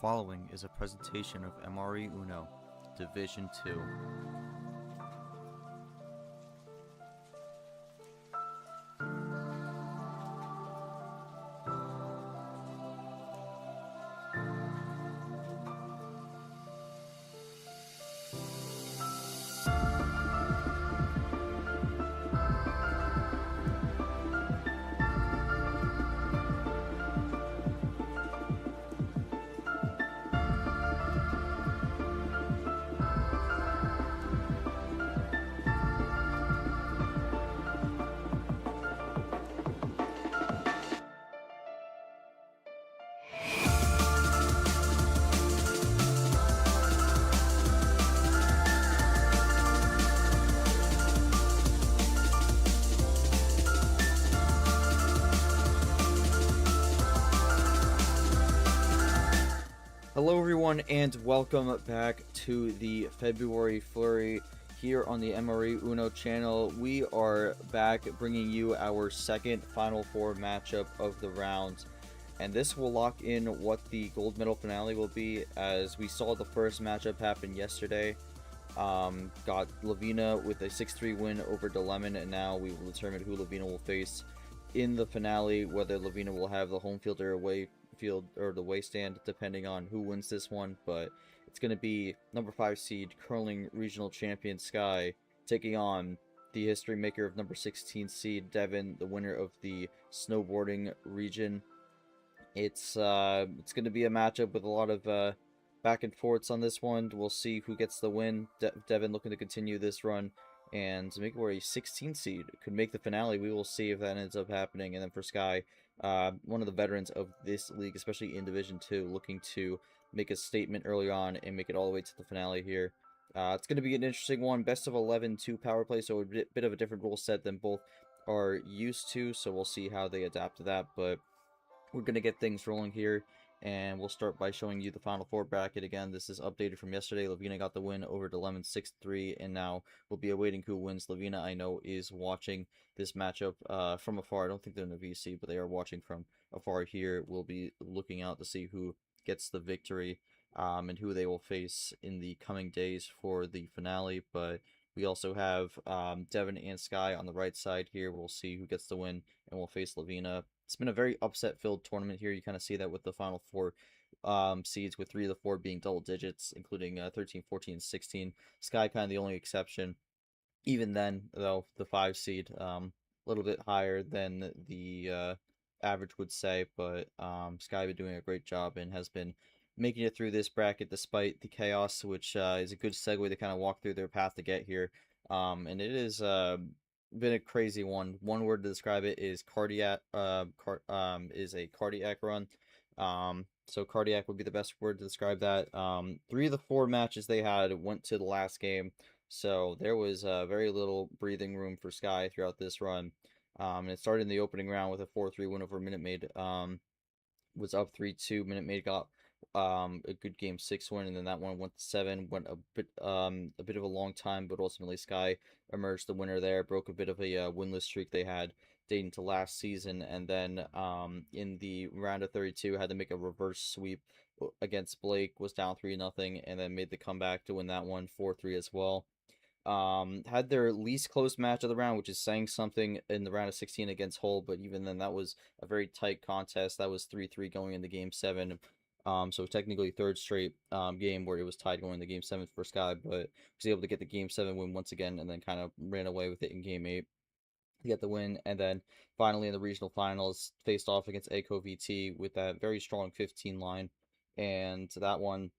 following is a presentation of MRE UNO, Division 2. Hello everyone and welcome back to the February Flurry here on the MRE UNO channel. We are back bringing you our second Final Four matchup of the round, and this will lock in what the gold medal finale will be, as we saw the first matchup happen yesterday. Got Lavina with a 6-3 win over DeLemon, and now we will determine who Lavina will face in the finale, whether Lavina will have the home field or away field or the away stand, depending on who wins this one. But it's going to be number 5 seed curling regional champion Sky taking on the history maker of number 16 seed Devin, the winner of the snowboarding region. It's going to be a matchup with a lot of back and forths on this one. We'll see who gets the win. Devin looking to continue this run and make where a 16 seed could make the finale. We will see if that ends up happening. And then for Sky, one of the veterans of this league, especially in Division 2, looking to make a statement early on and make it all the way to the finale here. It's going to be an interesting one. Best of 11, 2 power play, so a bit of a different rule set than both are used to. So we'll see how they adapt to that. But we're going to get things rolling here, and we'll start by showing you the Final Four bracket again. This is updated from yesterday. Lavina got the win over DeLemon 6-3, and now we'll be awaiting who wins. Lavina, I know, is watching this matchup from afar. I don't think they're in the VC, but they are watching from afar here. We'll be looking out to see who gets the victory and who they will face in the coming days for the finale. But we also have Devin and Sky on the right side here. We'll see who gets the win, and we'll face Lavina. It's been a very upset-filled tournament here. You kind of see that with the Final Four seeds, with 3 of the 4 being double digits, including 13, 14, and 16. Sky kind of the only exception. Even then, though, the 5 seed, a little bit higher than the average would say, but Sky been doing a great job and has been making it through this bracket despite the chaos, which is a good segue to kind of walk through their path to get here. And it is been a crazy one. One word to describe it is cardiac. Is a cardiac run. So cardiac would be the best word to describe that. 3 of the 4 matches they had went to the last game, so there was very little breathing room for Sky throughout this run. And it started in the opening round with a 4-3 win over Minute Maid. Was up 3-2. Minute Maid got a good game 6 win, and then that one went to 7. Went a bit of a long time, but ultimately Sky emerged the winner there. Broke a bit of a winless streak they had dating to last season, and then in the round of 32 had to make a reverse sweep against Blake. Was down 3-0, and then made the comeback to win that one 4-3 as well. Had their least close match of the round, which is saying something, in the round of 16 against Hull, but even then that was a very tight contest. That was 3-3 going into game 7. So technically third straight game where it was tied going into game 7 for Sky, but was able to get the game 7 win once again, and then kind of ran away with it in game 8 to get the win. And then finally in the regional finals faced off against ACO VT with that very strong 15 line, and that one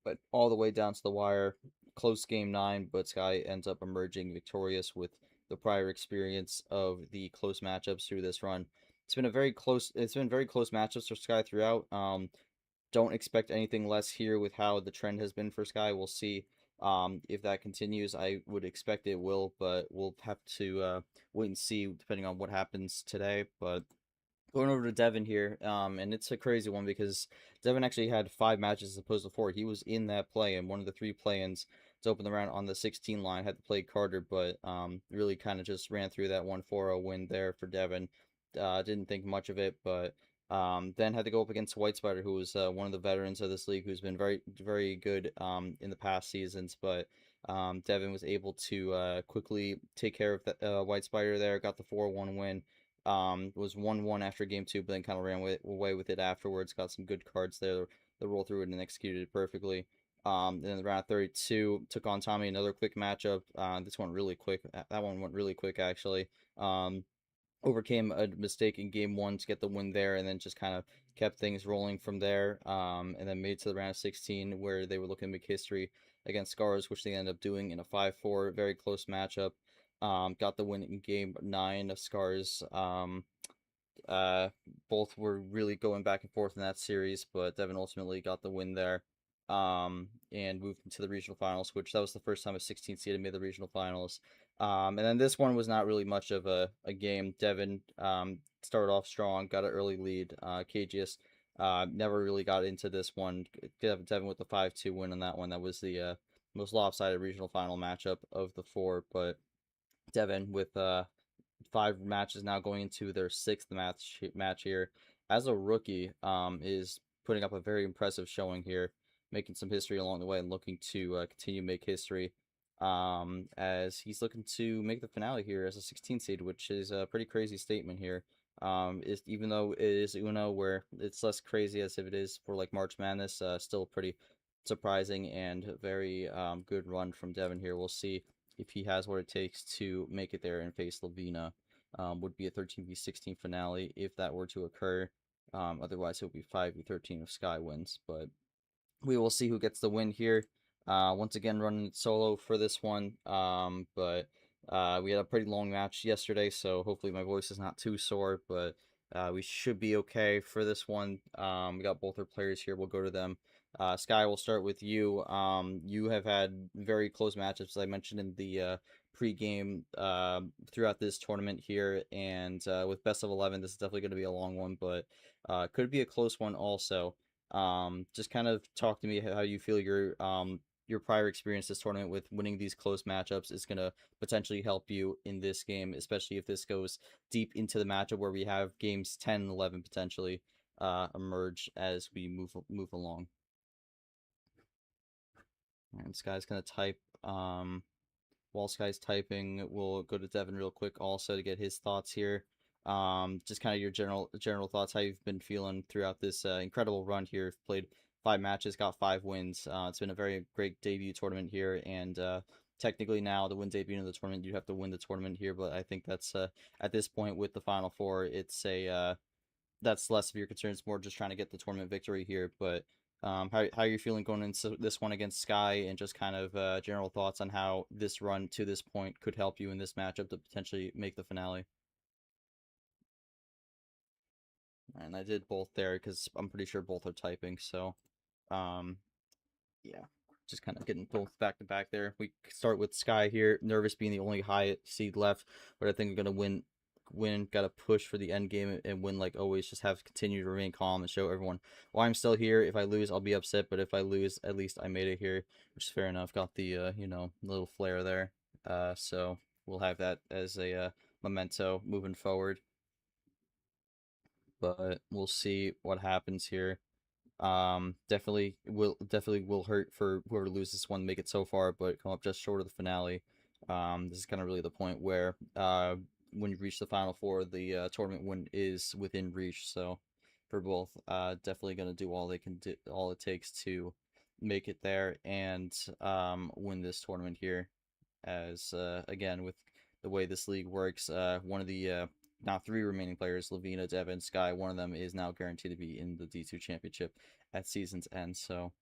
but all the way down to the wire. Close game 9, but Sky ends up emerging victorious with the prior experience of the close matchups through this run. It's been very close matchups for Sky throughout. Don't expect anything less here with how the trend has been for Sky. We'll see if that continues. I would expect it will, but we'll have to wait and see depending on what happens today. But going over to Devin here, and it's a crazy one because Devin actually had 5 matches as opposed to 4. He was in that play, and one of the 3 play-ins to open the round on the 16 line. Had to play Carter, but really kind of just ran through that 1-4-0 win there for Devin. Didn't think much of it, but Then had to go up against White Spider, who was one of the veterans of this league, who's been very, very good in the past seasons. But Devin was able to quickly take care of the White Spider there, got the 4-1 win. Was 1-1 after game two, but then kind of ran away with it afterwards. Got some good cards there. The roll through it and executed it perfectly. Then the round of 32 took on Tommy, another quick matchup. This one really quick. That one went really quick actually. Overcame a mistake in game one to get the win there, and then just kind of kept things rolling from there. And then made it to the round of 16 where they were looking to make history against Scars, which they ended up doing in a 5-4, very close matchup. Got the win in game nine of Scars. Uh, both were really going back and forth in that series, but Devin ultimately got the win there. And moved into the regional finals, which that was the first time a 16 seed had made the regional finals. And then this one was not really much of a game. Devin started off strong, got an early lead. KGS never really got into this one. Devin with the 5-2 win on that one. That was the most lopsided regional final matchup of the four, but Devin with 5 matches now going into their 6th match here as a rookie is putting up a very impressive showing here, making some history along the way and looking to continue to make history as he's looking to make the finale here as a 16 seed, which is a pretty crazy statement here. Is even though it is Uno, where it's less crazy as if it is for like March Madness, still pretty surprising and very good run from Devin here. We'll see if he has what it takes to make it there and face Lavina. Would be a 13v16 finale if that were to occur. Otherwise, it would be 5v13 if Sky wins. But we will see who gets the win here. Once again, running solo for this one. But we had a pretty long match yesterday, so hopefully my voice is not too sore. But we should be okay for this one. We got both our players here. We'll go to them. Sky, we'll start with you. You have had very close matchups, as I mentioned in the pre-game throughout this tournament here. And with best of 11, this is definitely going to be a long one, but could be a close one also. Just kind of talk to me how you feel your prior experience this tournament with winning these close matchups is going to potentially help you in this game, especially if this goes deep into the matchup where we have games 10 and 11 potentially emerge as we move along. And this guy's going to type while Sky's typing, we'll go to Devin real quick also to get his thoughts here. Just kind of your general thoughts, how you've been feeling throughout this incredible run here. Played 5 matches, got 5 wins. It's been a very great debut tournament here, and technically now the win debut in the tournament, you have to win the tournament here. But I think that's at this point with the Final Four, it's a that's less of your concern. It's more just trying to get the tournament victory here. But how are you feeling going into this one against Sky, and just kind of general thoughts on how this run to this point could help you in this matchup to potentially make the finale? And I did both there because I'm pretty sure both are typing. So, um, yeah, just kind of getting both back to back there. We start with Sky here. Nervous being the only high seed left, but I think we're gonna win. Got to push for the end game and win like always. Just have continue to remain calm and show everyone why I'm still here. If I lose, I'll be upset, but if I lose, at least I made it here, which is fair enough. Got the little flair there. So we'll have that as a memento moving forward. But we'll see what happens here. Definitely will hurt for whoever loses this one to make it so far, but come up just short of the finale. This is kind of really the point where when you reach the final four, the tournament win is within reach. So for both, definitely gonna do all they can do, all it takes to make it there and win this tournament here. As again with the way this league works, one of the now 3 remaining players, Lavina, Devin, Sky, one of them is now guaranteed to be in the D2 championship at season's end. So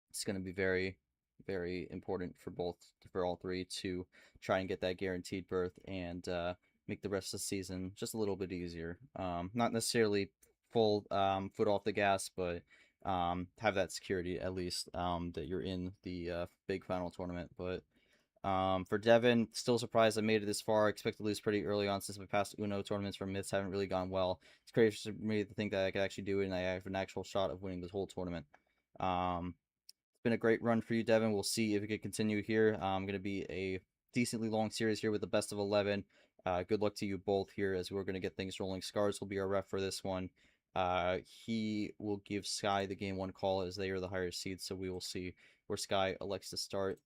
it's going to be very, very important for all 3 to try and get that guaranteed berth and make the rest of the season just a little bit easier. Not necessarily full foot off the gas, but have that security at least that you're in the big final tournament. But for Devin, still surprised I made it this far. I expect to lose pretty early on since my past Uno tournaments for myths haven't really gone well. It's crazy for me to think that I could actually do it and I have an actual shot of winning this whole tournament. It's been a great run for you, Devin. We'll see if it can continue here. Going to be a decently long series here with the best of 11. Good luck to you both here as we're going to get things rolling. Scars will be our ref for this one. He will give Sky the game one call as they are the higher seed, so we will see where Sky elects to start.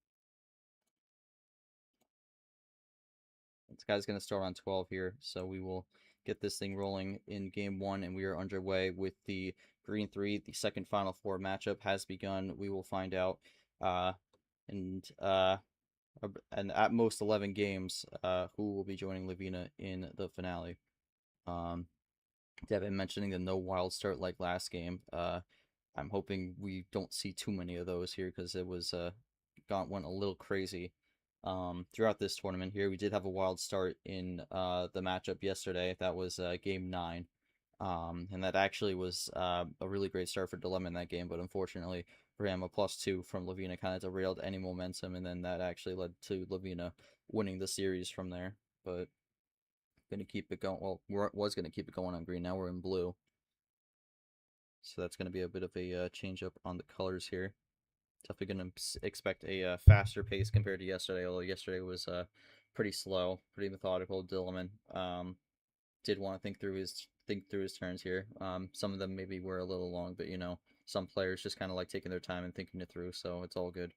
This guy's going to start on 12 here, so we will get this thing rolling in game one, and we are underway with the green three. The second Final Four matchup has begun. We will find out, uh, and uh, and at most 11 games, who will be joining Lavina in the finale. Devin mentioning the no wild start like last game. I'm hoping we don't see too many of those here because it was went a little crazy. Throughout this tournament here, we did have a wild start in the matchup yesterday. That was game 9. And that actually was a really great start for Dilemma in that game, but unfortunately for him, a +2 from Lavina kind of derailed any momentum, and then that actually led to Lavina winning the series from there. But gonna keep it going. Well, was gonna keep it going on green. Now we're in blue, so that's gonna be a bit of a change up on the colors here. Definitely gonna expect a faster pace compared to yesterday. Although yesterday was pretty slow, pretty methodical. Dillman did want to think through his turns here. Some of them maybe were a little long, but you know, some players just kind of like taking their time and thinking it through, so it's all good.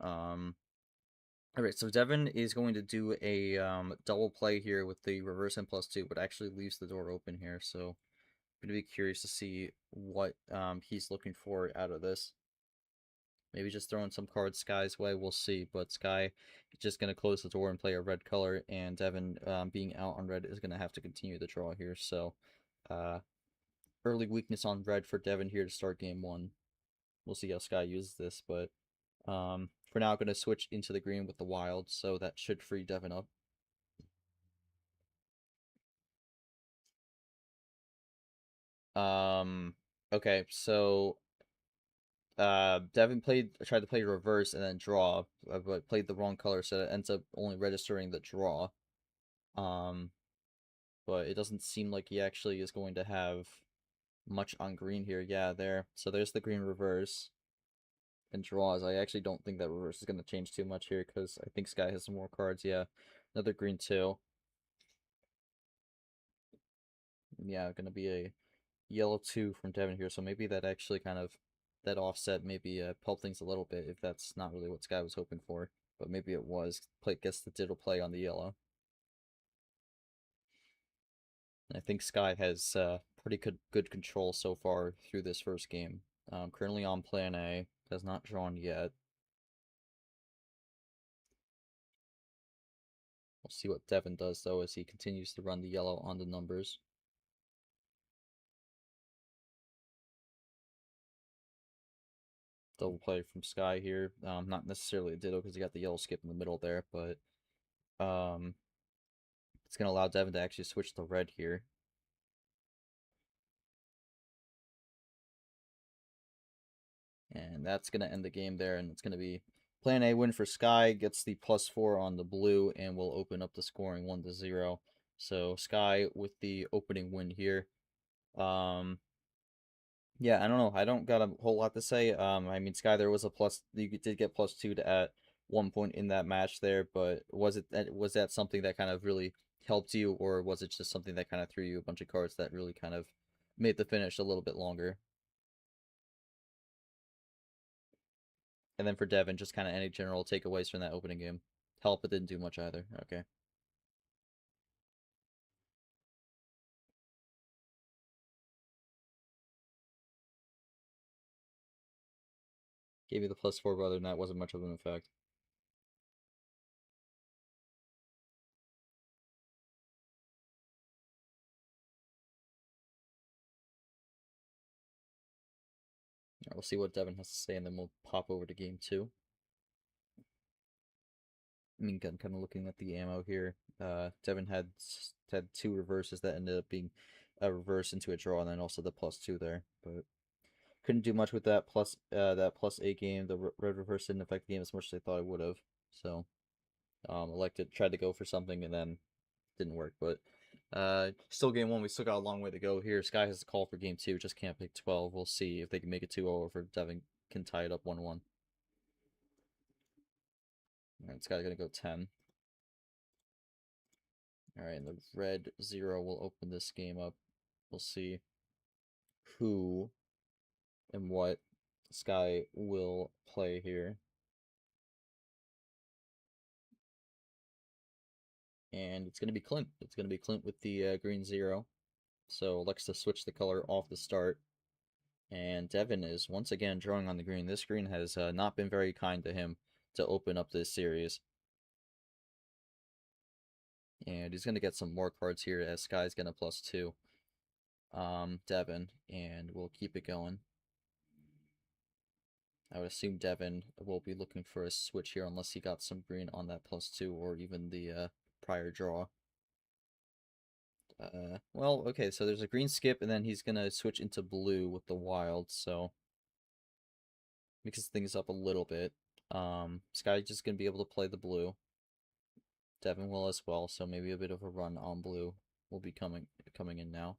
All right, so Devin is going to do a double play here with the reverse and +2, but actually leaves the door open here. So I'm gonna be curious to see what he's looking for out of this. Maybe just throwing some cards Sky's way, we'll see. But Sky is just going to close the door and play a red color, and Devin, being out on red, is going to have to continue the draw here. So, uh, early weakness on red for Devin here to start game one. We'll see how Sky uses this, but for now, I'm going to switch into the green with the wild, so that should free Devin up. Okay, so Devin tried to play reverse and then draw, but played the wrong color, so it ends up only registering the draw. Um, but it doesn't seem like he actually is going to have much on green here. Yeah, there. So there's the green reverse and draws. I actually don't think that reverse is going to change too much here because I think Sky has some more cards. Yeah, another green 2. Yeah, going to be a yellow 2 from Devin here. So maybe that actually kind of, that offset maybe helped things a little bit if that's not really what Sky was hoping for. But maybe it was. Gets the diddle play on the yellow. I think Sky has pretty good control so far through this first game. Currently on plan A, has not drawn yet. We'll see what Devin does though as he continues to run the yellow on the numbers. Double play from Sky here. Not necessarily a ditto because he got the yellow skip in the middle there, but it's going to allow Devin to actually switch to red here. And that's going to end the game there, and it's going to be plan A win for Sky, gets the +4 on the blue, and will open up the scoring 1-0. So Sky with the opening win here. Yeah, I don't know. I don't got a whole lot to say. I mean, Sky, there was a plus. You did get +2 to at one point in that match there, but was that something that kind of really helped you, or was it just something that kind of threw you a bunch of cards that really kind of made the finish a little bit longer? And then for Devin, just kind of any general takeaways from that opening game. Help, but didn't do much either. Okay. Gave you the +4, but other than that, wasn't much of an effect. Right, we'll see what Devin has to say, and then we'll pop over to game 2. I mean, kind of looking at the ammo here, Devin had 2 reverses that ended up being a reverse into a draw, and then also the +2 there. But couldn't do much with that +8 game. The red reverse didn't affect the game as much as I thought it would have. So tried to go for something and then didn't work. But still game 1. We still got a long way to go here. Sky has a call for game 2. Just can't pick 12. We'll see if they can make it 2-0 or if Devin can tie it up 1-1. All right, Sky's gonna go 10. All right, and the red 0 will open this game up. We'll see. who and what Sky will play here. And it's going to be Clint. It's going to be Clint with the green 0. So likes to switch the color off the start. And Devin is once again drawing on the green. This green has not been very kind to him to open up this series. And he's going to get some more cards here as Sky's getting a +2. Devin, and we'll keep it going. I would assume Devin will be looking for a switch here unless he got some green on that +2 or even the prior draw. Well, okay, so there's a green skip, and then he's gonna switch into blue with the wild, so mixes things up a little bit. Sky's just gonna be able to play the blue. Devin will as well, so maybe a bit of a run on blue will be coming in now.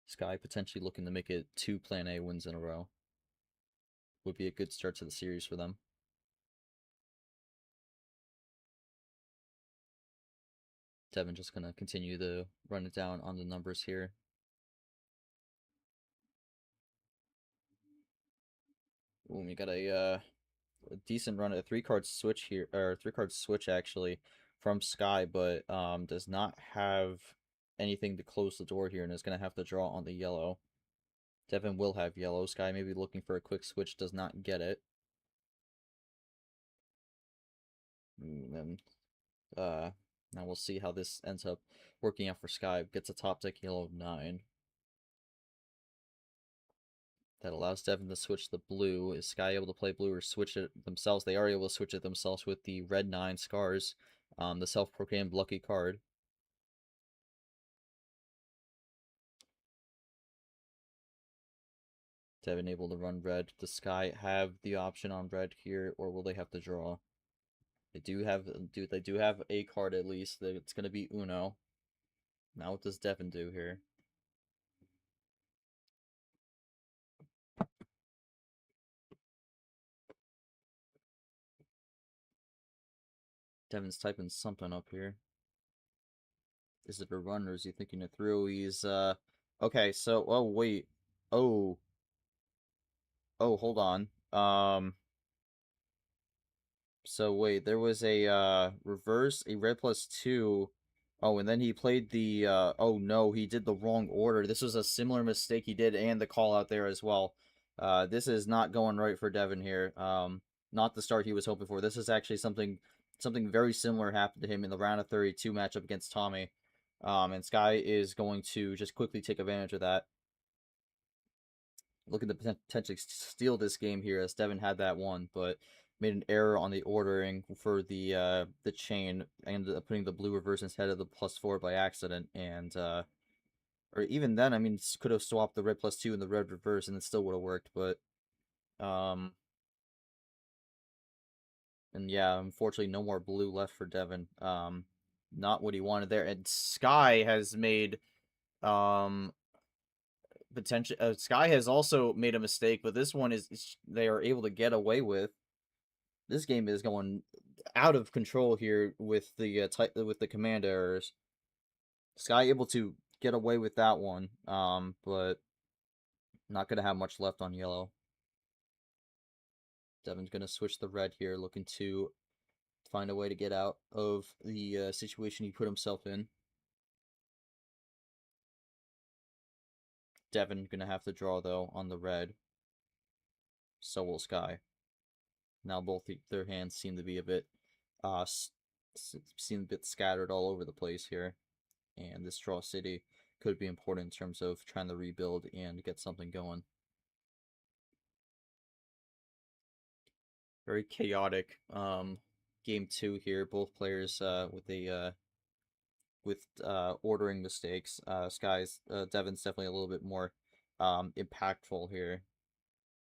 Sky potentially looking to make it 2 Plan A wins in a row. Would be a good start to the series for them. Devin just gonna continue to run it down on the numbers here. Ooh, we got a decent run, a 3-card switch here, or 3-card switch actually from Sky, but does not have anything to close the door here and is gonna have to draw on the yellow. Devin will have yellow. Sky may be looking for a quick switch, does not get it. And then now we'll see how this ends up working out for Sky. Gets a top deck yellow 9. That allows Devin to switch the blue. Is Sky able to play blue or switch it themselves? They are able to switch it themselves with the red 9 scars, the self-proclaimed lucky card. Devin able to run red. Does Sky have the option on red here, or will they have to draw? They do have a card at least. It's going to be Uno. Now what does Devin do here? Devin's typing something up here. Is it a run or is he thinking it through? He's okay, so oh wait. Oh. Oh, hold on. So wait, there was a reverse, a red +2. Oh, and then he played the oh no, he did the wrong order. This was a similar mistake he did and the call out there as well. This is not going right for Devin here. Not the start he was hoping for. This is actually something very similar happened to him in the round of 32 matchup against Tommy. And Sky is going to just quickly take advantage of that. Looking to potentially steal this game here as Devin had that one, but made an error on the ordering for the chain. I ended up putting the blue reverse instead of the +4 by accident, and or even then, I mean, could have swapped the red +2 and the red reverse, and it still would have worked. But and yeah, unfortunately, no more blue left for Devin. Not what he wanted there, and Sky has made potential. Sky has also made a mistake, but this one is they are able to get away with. This game is going out of control here with the with the command errors. Sky able to get away with that one, but not gonna have much left on yellow. Devin's gonna switch the red here, looking to find a way to get out of the situation he put himself in. Devin gonna have to draw though on the red. So will Sky. Now both their hands seem to be a bit scattered all over the place here, and this draw city could be important in terms of trying to rebuild and get something going. Very chaotic game 2 here. Both players with ordering mistakes. Devin's definitely a little bit more impactful here,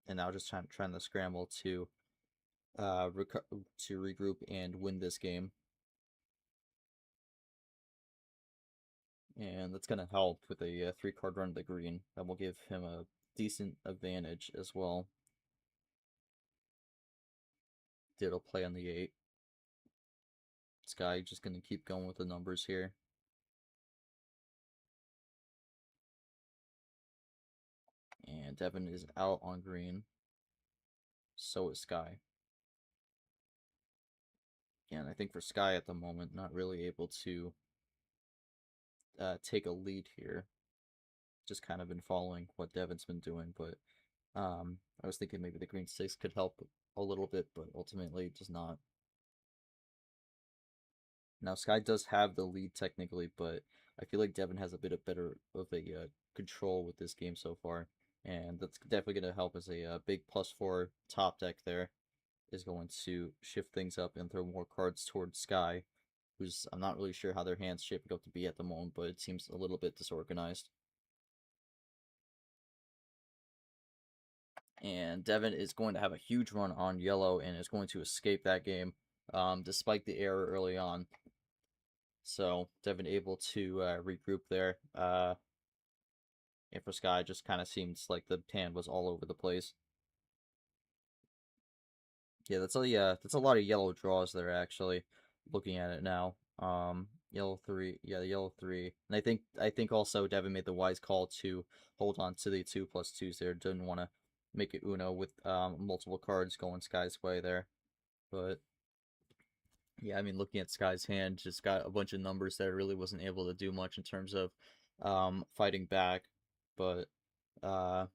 and now just trying to scramble to regroup and win this game. And that's going to help with a 3-card run to the green. That will give him a decent advantage as well. Ditto play on the 8. Sky just going to keep going with the numbers here. And Devin is out on green. So is Sky. And I think for Sky at the moment, not really able to take a lead here. Just kind of been following what Devin's been doing, but I was thinking maybe the green 6 could help a little bit, but ultimately it does not. Now Sky does have the lead technically, but I feel like Devin has a bit of better of a control with this game so far, and that's definitely going to help as a big +4 top deck there is going to shift things up and throw more cards towards Sky, who's I'm not really sure how their hand's shaping up to be at the moment, but it seems a little bit disorganized. And Devin is going to have a huge run on yellow and is going to escape that game, despite the error early on. So Devin able to regroup there. And for Sky, just kind of seems like the hand was all over the place. Yeah, that's a lot of yellow draws there actually. Looking at it now, yellow 3, yeah, the yellow 3, and I think also Devin made the wise call to hold on to the 2+2s there. Didn't want to make it Uno with multiple cards going Sky's way there, but yeah, I mean, looking at Sky's hand, just got a bunch of numbers that really wasn't able to do much in terms of fighting back, but uh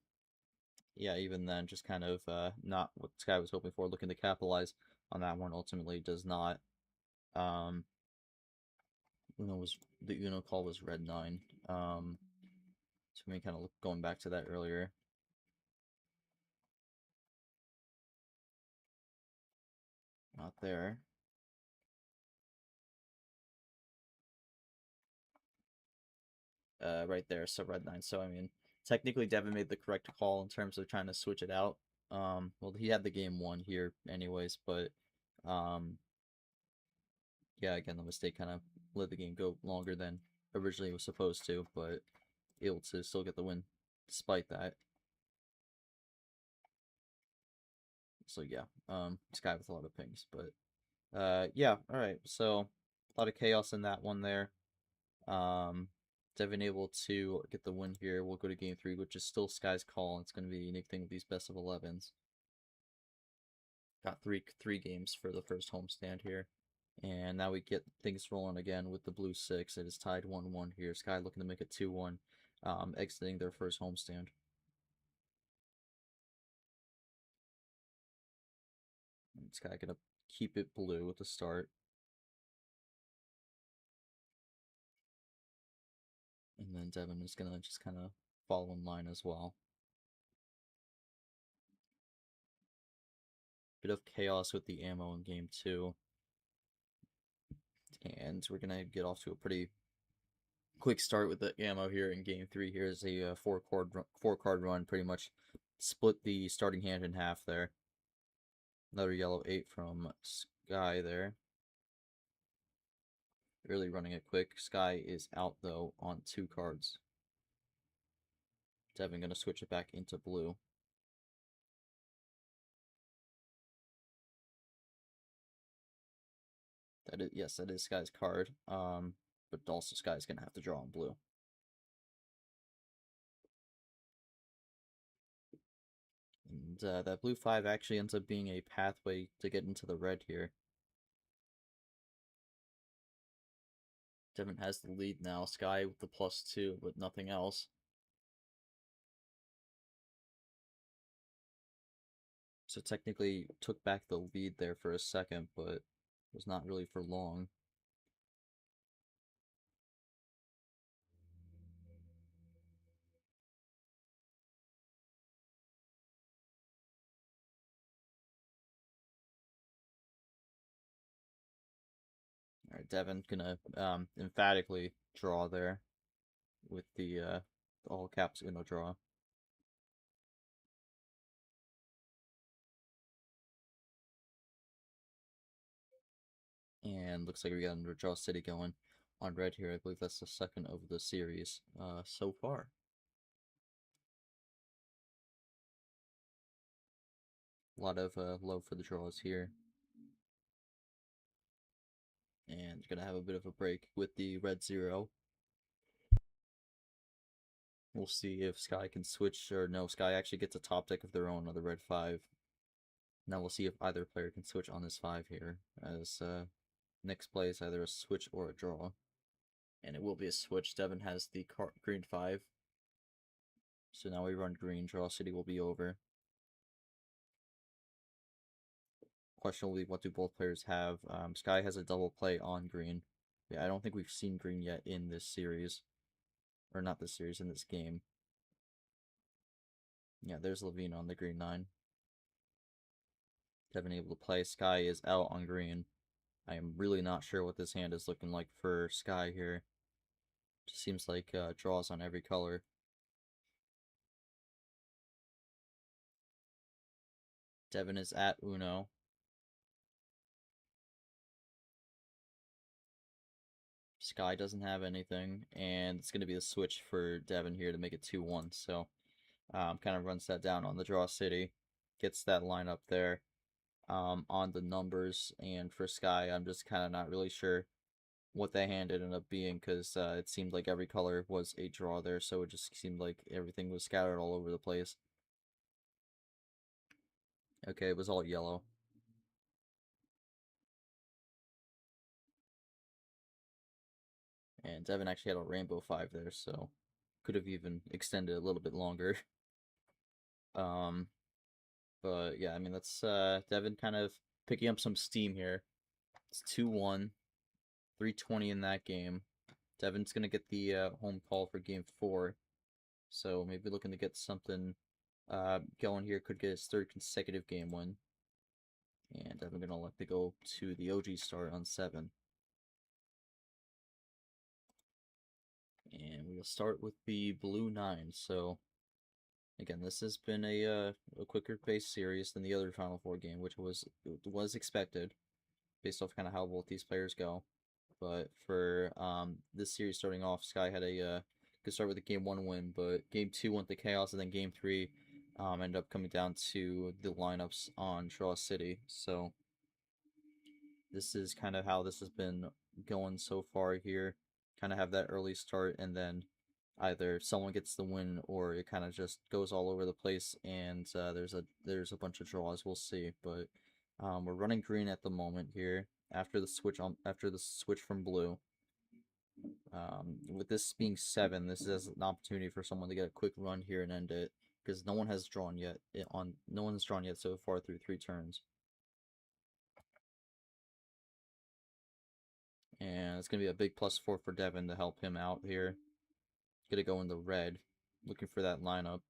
yeah, even then, just kind of not what Sky was hoping for. Looking to capitalize on that one, ultimately does not. Um, Uno was the Uno call was red 9. So we kind of going back to that earlier. Not there. Right there. So red 9. So I mean, technically, Devin made the correct call in terms of trying to switch it out. Well, he had the game won here, anyways, but yeah, again, the mistake kind of let the game go longer than originally it was supposed to, but able to still get the win despite that. So yeah, Sky with a lot of pings, but yeah, all right. So a lot of chaos in that one there. Devin able to get the win here. We'll go to game 3, which is still Sky's call. It's going to be a unique thing with these best of 11s. Got three games for the first homestand here. And now we get things rolling again with the blue 6. It is tied 1-1 here. Sky looking to make it 2-1, exiting their first homestand. And Sky gonna keep it blue at the start. And then Devin is gonna just kind of fall in line as well. Bit of chaos with the ammo in game 2. And we're gonna get off to a pretty quick start with the ammo here in game 3. Here's a four-card run, pretty much split the starting hand in half there. Another yellow 8 from Sky there. Really running it quick. Sky is out, though, on 2 cards. Devin going to switch it back into blue. That is, yes, that is Sky's card. But also Sky's going to have to draw on blue. And that blue 5 actually ends up being a pathway to get into the red here. Devin has the lead now. Sky with the +2, but nothing else. So technically took back the lead there for a second, but was not really for long. All right, Devin gonna emphatically draw there with the all caps Uno draw. And looks like we got another Draw City going on red here. I believe that's the second of the series so far. A lot of love for the draws here. And gonna have a bit of a break with the red 0. We'll see if Sky can switch, or no, Sky actually gets a top deck of their own on the red 5. Now we'll see if either player can switch on this 5 here, as next play is either a switch or a draw. And it will be a switch. Devin has the green 5. So now we run green, draw city will be over. Question will be, what do both players have? Sky has a double play on green. Yeah, I don't think we've seen green yet in this series. Or not this series, in this game. Yeah, there's Levine on the green 9. Devin able to play. Sky is out on green. I am really not sure what this hand is looking like for Sky here. Just seems like draws on every color. Devin is at Uno. Sky doesn't have anything, and it's going to be the switch for Devin here to make it 2-1. So kind of runs that down on the draw city. Gets that line up there on the numbers. And for Sky, I'm just kind of not really sure what that hand ended up being, because it seemed like every color was a draw there, so it just seemed like everything was scattered all over the place. Okay, it was all yellow. And Devin actually had a rainbow 5 there, so could have even extended a little bit longer. But yeah, I mean, that's Devin kind of picking up some steam here. It's 2-1, 320 in that game. Devin's going to get the home call for game 4, so maybe looking to get something going here. Could get his 3rd consecutive game win. And I'm going to let it go to the OG start on 7. And we'll start with the blue 9. So, again, this has been a quicker paced series than the other Final Four game, which was expected, based off kind of how both these players go. But for this series starting off, Sky had a could start with a game 1 win, but game 2 went to chaos, and then game 3 ended up coming down to the lineups on Draw City. So this is kind of how this has been going so far here. Kind of have that early start, and then either someone gets the win, or it kind of just goes all over the place, and there's a bunch of draws. We'll see, but we're running green at the moment here after the switch from blue. With this being 7, this is an opportunity for someone to get a quick run here and end it, because no one has drawn yet no one's drawn yet so far through 3 turns. And it's going to be a big +4 for Devin to help him out here. Gonna go in the red, looking for that lineup.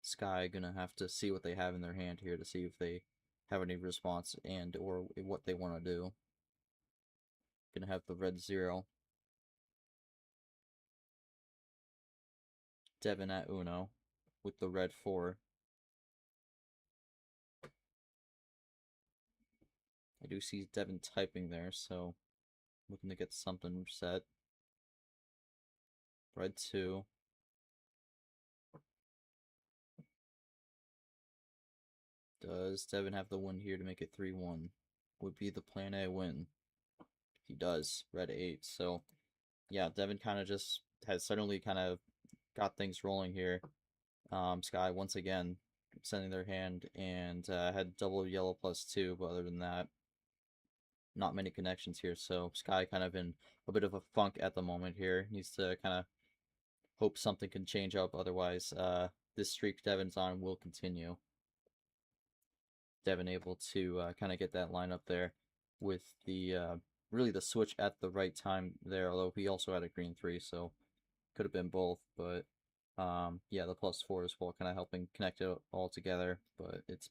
Sky gonna have to see what they have in their hand here to see if they have any response and or what they want to do. Gonna have the red 0. Devin at Uno with the red 4. I do see Devin typing there, so looking to get something set. Red 2. Does Devin have the win here to make it 3-1? Would be the plan A win. He does. Red 8. So, yeah, Devin kind of just has suddenly kind of got things rolling here. Sky once again sending their hand, and had double yellow +2, but other than that, not many connections here. So Sky kind of in a bit of a funk at the moment here. Needs to kind of hope something can change up. Otherwise, this streak Devin's on will continue. Devin able to kind of get that line up there with the really the switch at the right time there. Although he also had a green 3, so could have been both. But yeah, the +4 as well, kind of helping connect it all together. But it's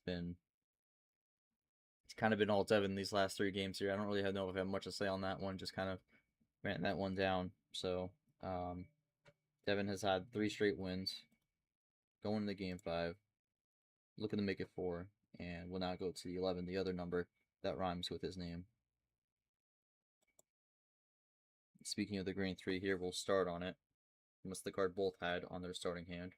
kind of been all Devin these last 3 games here. I don't really know if I have much to say on that one. Just kind of ran that one down. So Devin has had 3 straight wins, going into game 5, looking to make it 4, and will now go to the 11, the other number that rhymes with his name. Speaking of the green 3 here, we'll start on it. Unless the card both had on their starting hand.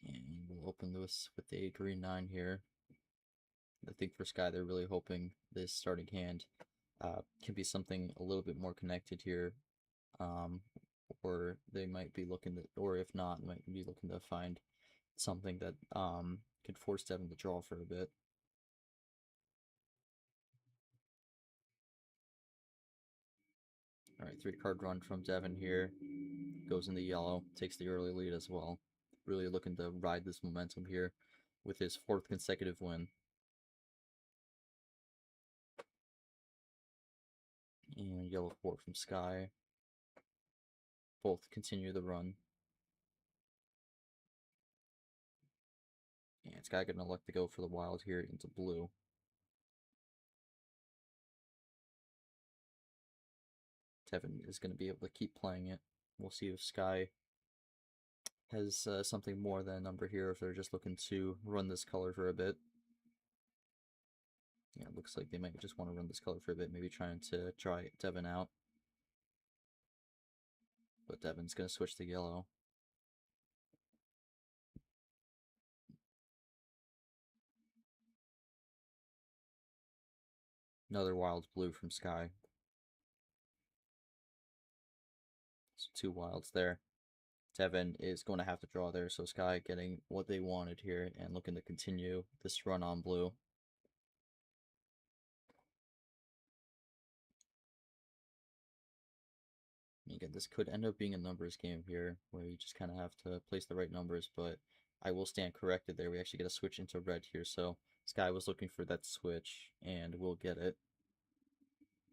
And we'll open this with a green 9 here. I think for Sky, they're really hoping this starting hand can be something a little bit more connected here. Or they might be looking to, or if not, they might be looking to find something that could force Devin to draw for a bit. All right, 3-card run from Devin here. Goes in the yellow, takes the early lead as well. Really looking to ride this momentum here with his 4th consecutive win. And yellow 4 from Sky. Both continue the run. And Sky gonna elect to go for the wild here into blue. Devin is going to be able to keep playing it. We'll see if Sky has something more than a number here, if they're just looking to run this color for a bit. Yeah, it looks like they might just want to run this color for a bit, maybe trying to try Devin out. But Devin's going to switch to yellow. Another wild blue from Sky. So 2 wilds there. Devin is going to have to draw there, so Sky getting what they wanted here and looking to continue this run on blue. Again, this could end up being a numbers game here, where you just kind of have to place the right numbers, but I will stand corrected there. We actually get a switch into red here, so Sky was looking for that switch, and we'll get it.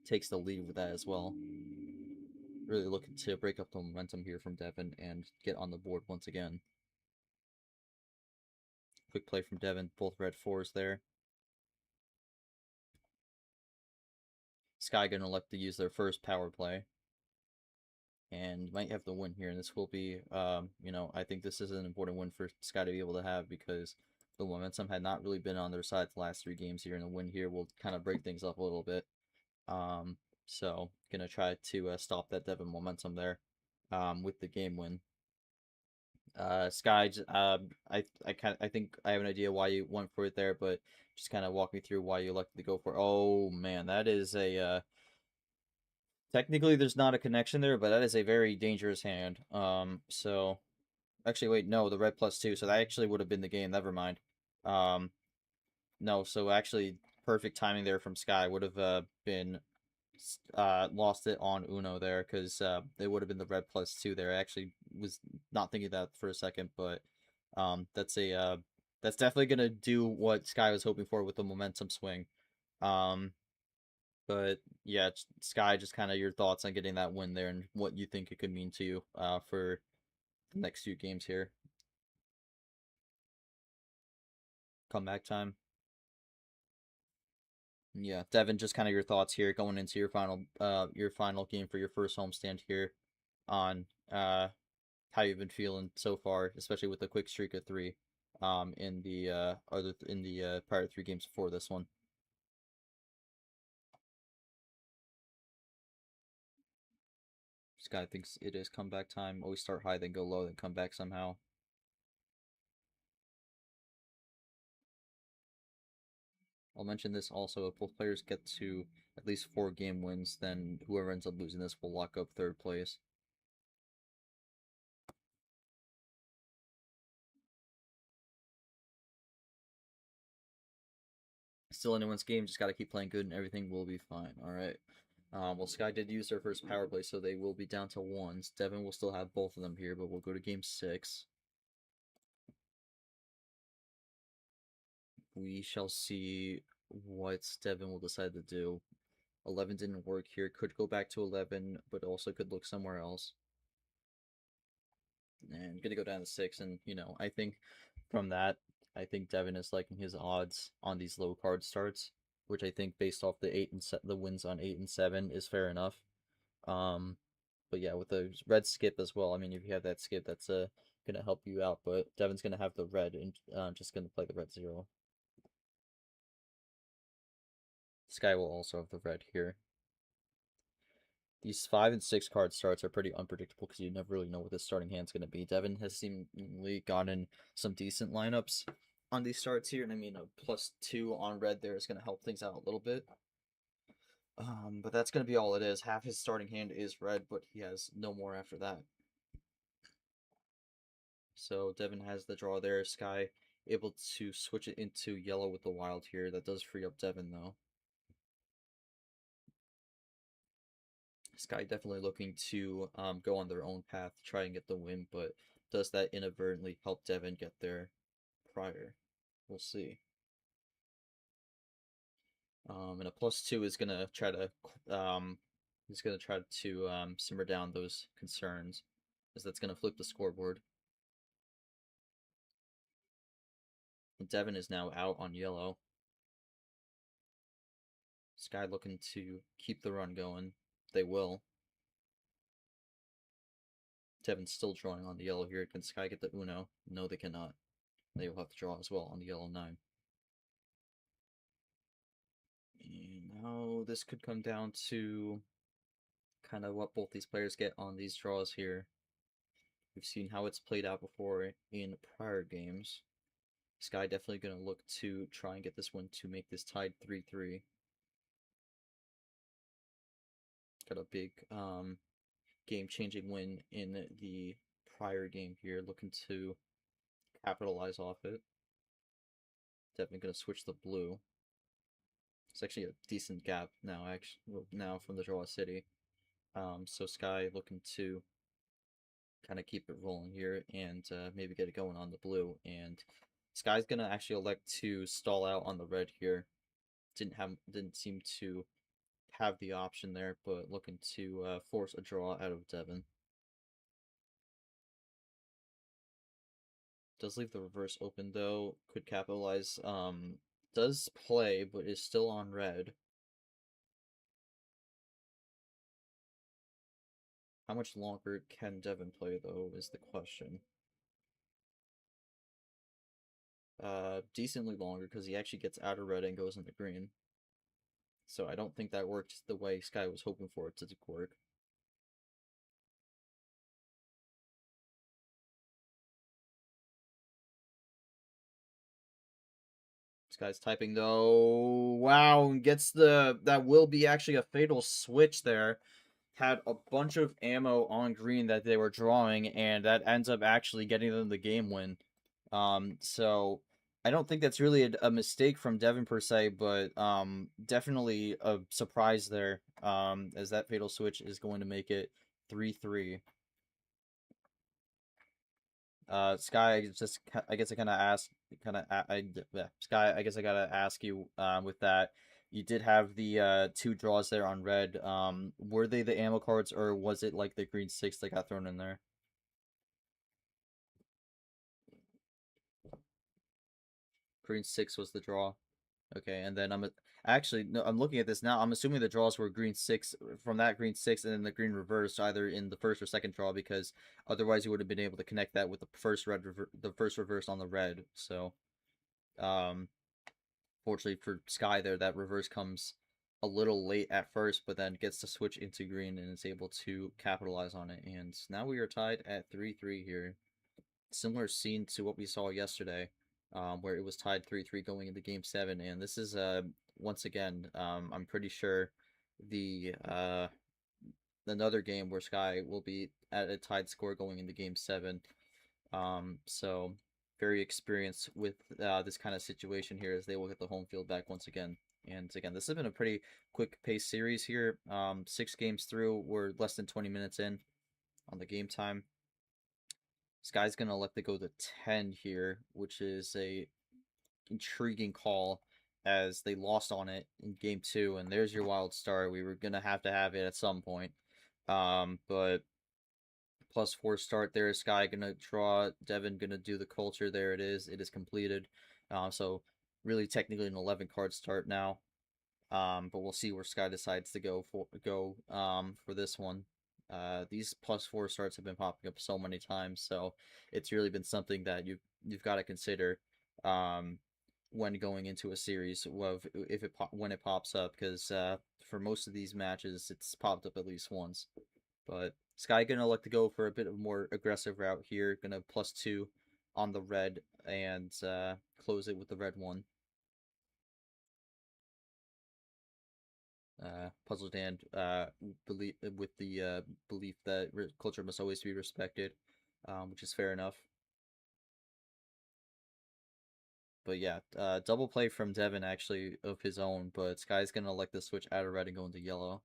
Takes the lead with that as well. Really looking to break up the momentum here from Devin and get on the board once again. Quick play from Devin, both red 4s there. Sky gonna elect to use their first power play. And might have the win here, and this will be, you know, I think this is an important win for Sky to be able to have, because the momentum had not really been on their side the last 3 games here, and a win here will kind of break things up a little bit. So gonna try to stop that Devin momentum there with the game win. Sky, I think I have an idea why you went for it there, but just kind of walk me through why you elected to go for it. Oh man, that is a technically there's not a connection there, but that is a very dangerous hand. So actually wait, no, the red +2, so that actually would have been the game. Never mind. No, so actually perfect timing there from Sky. Would have been lost it on Uno there, because it would have been the red +2 there. I actually was not thinking that for a second, but that's a that's definitely gonna do what Sky was hoping for with the momentum swing. But yeah, Sky, just kind of your thoughts on getting that win there and what you think it could mean to you for the next few games here. Comeback time. Yeah, Devin, just kind of your thoughts here going into your final game for your first homestand here on how you've been feeling so far, especially with the quick streak of 3 in the prior 3 games before this one. This guy thinks it is comeback time. Always start high, then go low, then come back somehow. I'll mention this also, if both players get to at least 4 game wins, then whoever ends up losing this will lock up 3rd place. Still anyone's game, just gotta keep playing good and everything will be fine. Alright. Well, Sky did use their first power play, so they will be down to 1s. Devin will still have both of them here, but we'll go to game 6. We shall see what Devin will decide to do. 11 didn't work here. Could go back to 11, but also could look somewhere else. And gonna go down to 6, and, you know, I think from that, I think Devin is liking his odds on these low card starts, which I think based off the wins on 8 and 7 is fair enough. But yeah, with the red skip as well. I mean, if you have that skip, that's gonna help you out. But Devin's gonna have the red and just gonna play the red 0. Sky will also have the red here. These 5 and 6 card starts are pretty unpredictable because you never really know what the starting hand's going to be. Devin has seemingly gotten some decent lineups on these starts here, and I mean a +2 on red there is going to help things out a little bit. But that's going to be all it is. Half his starting hand is red, but he has no more after that. So Devin has the draw there. Sky able to switch it into yellow with the wild here. That does free up Devin, though. Sky definitely looking to go on their own path, try and get the win, but does that inadvertently help Devin get there prior? We'll see. And a +2 is gonna try to he's gonna try to simmer down those concerns, as that's gonna flip the scoreboard. And Devin is now out on yellow. Sky looking to keep the run going. They will. Devin's still drawing on the yellow here. Can Sky get the Uno? No, they cannot. They will have to draw as well on the yellow 9. And now this could come down to kind of what both these players get on these draws here. We've seen how it's played out before in prior games. Sky definitely going to look to try and get this one to make this tied 3-3. Got a big game-changing win in the prior game here, looking to capitalize off it. Definitely going to switch the blue. It's actually a decent gap now, now from the draw city. So Sky looking to kind of keep it rolling here and maybe get it going on the blue. And Sky's gonna actually elect to stall out on the red here. Didn't seem to have the option there, but looking to force a draw out of Devin. Does leave the reverse open though. Could capitalize. Does play, but is still on red. How much longer can Devin play though is the question. Decently longer because he actually gets out of red and goes into green. So I don't think that worked the way Sky was hoping for it to work. Sky's typing though. Wow, gets that will be actually a fatal switch there. Had a bunch of ammo on green that they were drawing, and that ends up actually getting them the game win. So I don't think that's really a mistake from Devin per se, but definitely a surprise there. As that fatal switch is going to make it 3-3. Sky, I guess I kind of asked, Sky, I guess I gotta ask you, with that, you did have the two draws there on red. Were they the ammo cards, or was it like the green 6 that got thrown in there? Green 6 was the draw. Okay, and then actually no, I'm looking at this now. I'm assuming the draws were green 6 from that green 6, and then the green reverse either in the first or second draw, because otherwise you would have been able to connect that with the first reverse on the red. So, um, fortunately for Sky there, that reverse comes a little late at first, but then gets to switch into green and is able to capitalize on it. And now we are tied at 3-3 here. Similar scene to what we saw yesterday, where it was tied 3-3 going into Game 7. And this is, once again, I'm pretty sure the another game where Sky will be at a tied score going into Game 7. So very experienced with this kind of situation here, as they will get the home field back once again. And again, this has been a pretty quick pace series here. 6 games through, we're less than 20 minutes in on the game time. Sky's gonna let it go to 10 here, which is a intriguing call, as they lost on it in game 2. And there's your wild star. We were gonna have to have it at some point. But +4 start there. Sky gonna draw. Devin gonna do the culture. There it is. It is completed. So really technically an 11 card start now. But we'll see where Sky decides to go for this one. These +4 starts have been popping up so many times, so it's really been something that you've got to consider when going into a series of when it pops up, because for most of these matches it's popped up at least once. But Sky gonna look to go for a bit of more aggressive route here. Gonna +2 on the red and close it with the red one. Puzzled and believe with the belief that culture must always be respected, which is fair enough. But yeah, double play from Devin actually of his own, but Sky's gonna elect the switch out of red and go into yellow.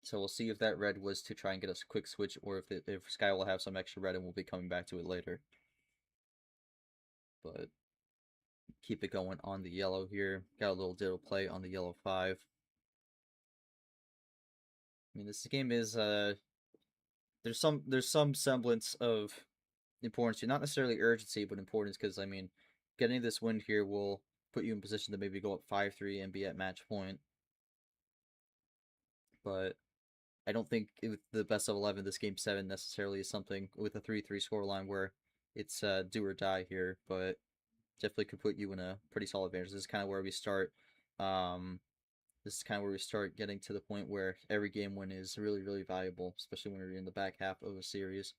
So we'll see if that red was to try and get a quick switch, or if Sky will have some extra red and we'll be coming back to it later. But keep it going on the yellow here. Got a little diddle play on the yellow 5. I mean, this game is there's some semblance of importance, not necessarily urgency, but importance, because I mean, getting this win here will put you in position to maybe go up 5-3 and be at match point. But I don't think with the best of 11, this game 7 necessarily is something with a 3-3 scoreline where it's do or die here, but definitely could put you in a pretty solid advantage. This is kind of where we start. This is kind of where we start getting to the point where every game win is really, really valuable, especially when you're in the back half of a series.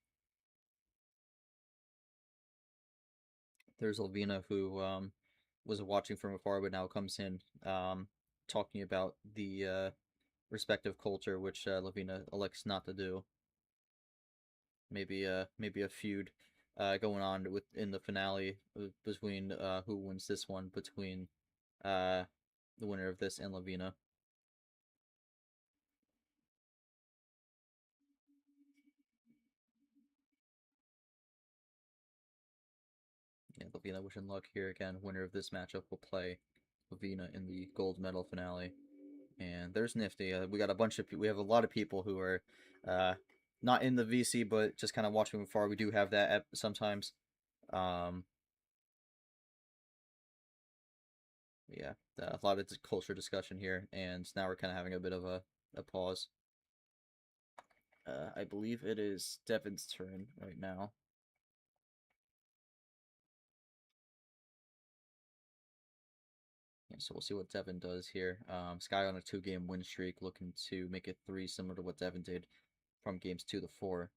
There's Lavina, who was watching from afar, but now comes in talking about the respective culture, which Lavina elects not to do. Maybe a feud going on in the finale between who wins this one between uh, the winner of this and Lavina. Yeah, Lavina wishing luck here again. Winner of this matchup will play Lavina in the gold medal finale. And there's Nifty. We got a bunch of we have a lot of people who are uh, not in the VC, but just kind of watching from far. We do have that sometimes. Um, yeah, a lot of culture discussion here, and now we're kind of having a bit of a pause. I believe it is Devin's turn right now. Yeah, so we'll see what Devin does here. Sky on a 2-game win streak, looking to make it 3, similar to what Devin did from games 2 to 4.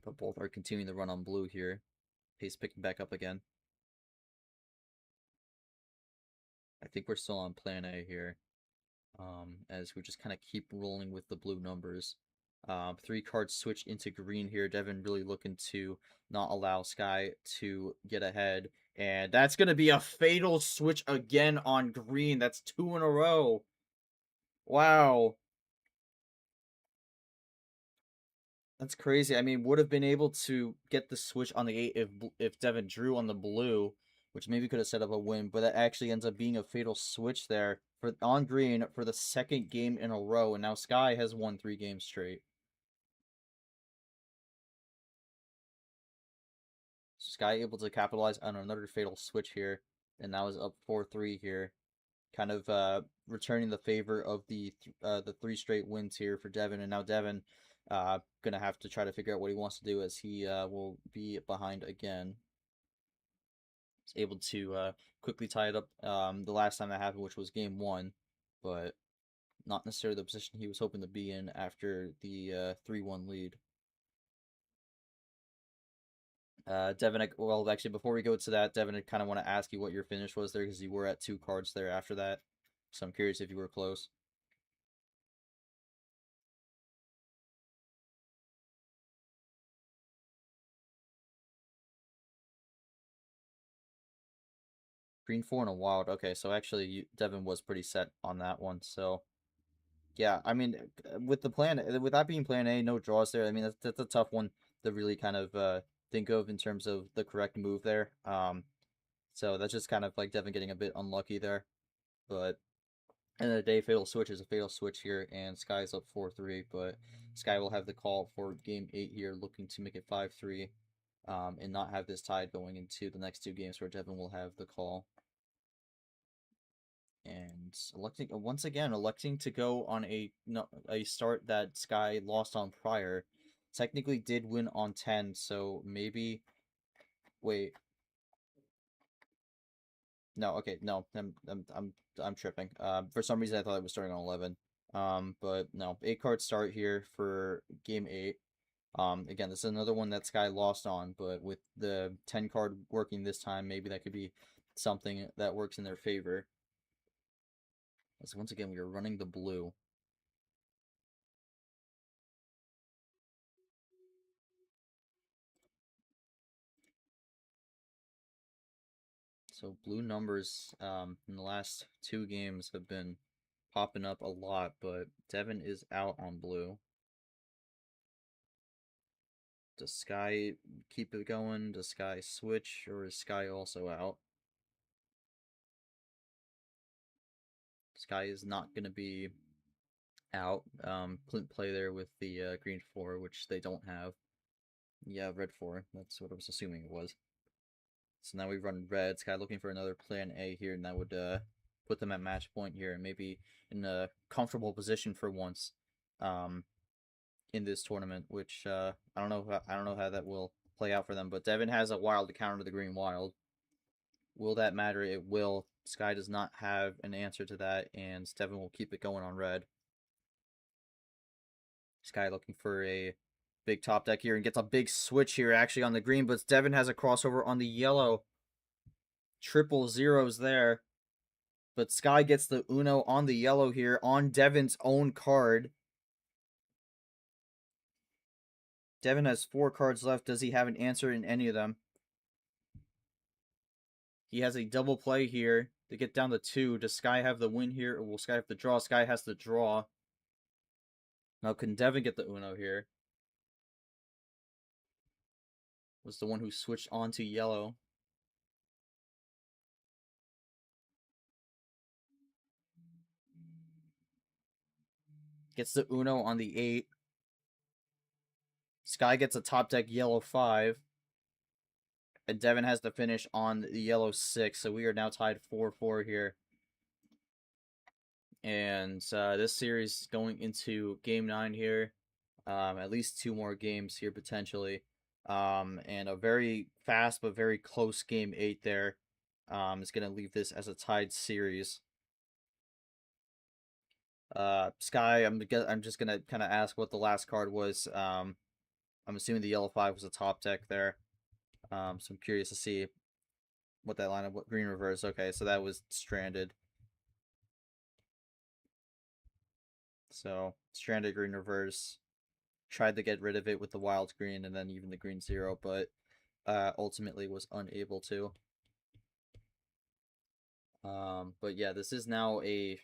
But both are continuing the run on blue here. Pace picking back up again. I think we're still on plan A here, as we just kind of keep rolling with the blue numbers. 3 cards switch into green here. Devin really looking to not allow Sky to get ahead. And that's going to be a fatal switch again on green. That's 2 in a row. Wow. That's crazy. I mean, would have been able to get the switch on the 8 if Devin drew on the blue, which maybe could have set up a win, but that actually ends up being a fatal switch there for on green for the second game in a row, and now Sky has won 3 games straight. Sky able to capitalize on another fatal switch here, and now is up 4-3 here, kind of returning the favor of the 3 straight wins here for Devin, and now Devin gonna have to try to figure out what he wants to do as he will be behind again. He's able to quickly tie it up the last time that happened, which was game 1, but not necessarily the position he was hoping to be in after the 3-1 lead. Devin, well, actually, before we go to that, Devin, I kind of want to ask you what your finish was there, because you were at 2 cards there after that. So I'm curious if you were close. Green 4 and a wild. Okay, so actually, Devin was pretty set on that one. So, yeah, I mean, with the plan, with that being plan A, no draws there. I mean, that's a tough one to really kind of think of in terms of the correct move there. So that's just kind of like Devin getting a bit unlucky there. But end of the day, fatal switch is a fatal switch here, and Sky's up 4-3. But Sky will have the call for game 8 here, looking to make it 5-3, and not have this tied going into the next 2 games where Devin will have the call. And electing to go on a start that Sky lost on prior, technically did win on 10. So maybe, wait, no, okay, no, I'm tripping. For some reason I thought it was starting on 11. But no, 8 card start here for game 8. Again, this is another one that Sky lost on, but with the 10 card working this time, maybe that could be something that works in their favor. As once again, we are running the blue. So blue numbers in the last 2 games have been popping up a lot, but Devin is out on blue. Does Sky keep it going? Does Sky switch, or is Sky also out? Sky is not going to be out. Clint play there with the green 4, which they don't have. Yeah, red 4. That's what I was assuming it was. So now we run red. Sky looking for another plan A here, and that would put them at match point here, and maybe in a comfortable position for once in this tournament. Which I don't know. I don't know how that will play out for them. But Devin has a wild to counter the green wild. Will that matter? It will. Sky does not have an answer to that, and Devin will keep it going on red. Sky looking for a big top deck here and gets a big switch here actually on the green, but Devin has a crossover on the yellow. Triple zeros there. But Sky gets the Uno on the yellow here on Devin's own card. Devin has 4 cards left. Does he have an answer in any of them? He has a double play here to get down to 2. Does Sky have the win here, or will Sky have to draw? Sky has to draw. Now, can Devin get the Uno here? Was the one who switched onto yellow. Gets the Uno on the 8. Sky gets a top deck yellow 5. And Devin has to finish on the yellow 6. So we are now tied 4-4 here. And this series going into game 9 here. At least 2 more games here potentially. And a very fast but very close game 8 there. Is going to leave this as a tied series. Sky, I'm just gonna kind of ask what the last card was. I'm assuming the yellow 5 was a top deck there. So I'm curious to see what that lineup. What green reverse? Okay, so that was stranded. So stranded green reverse. Tried to get rid of it with the wild green and then even the green 0, but ultimately was unable to. But yeah, this is now a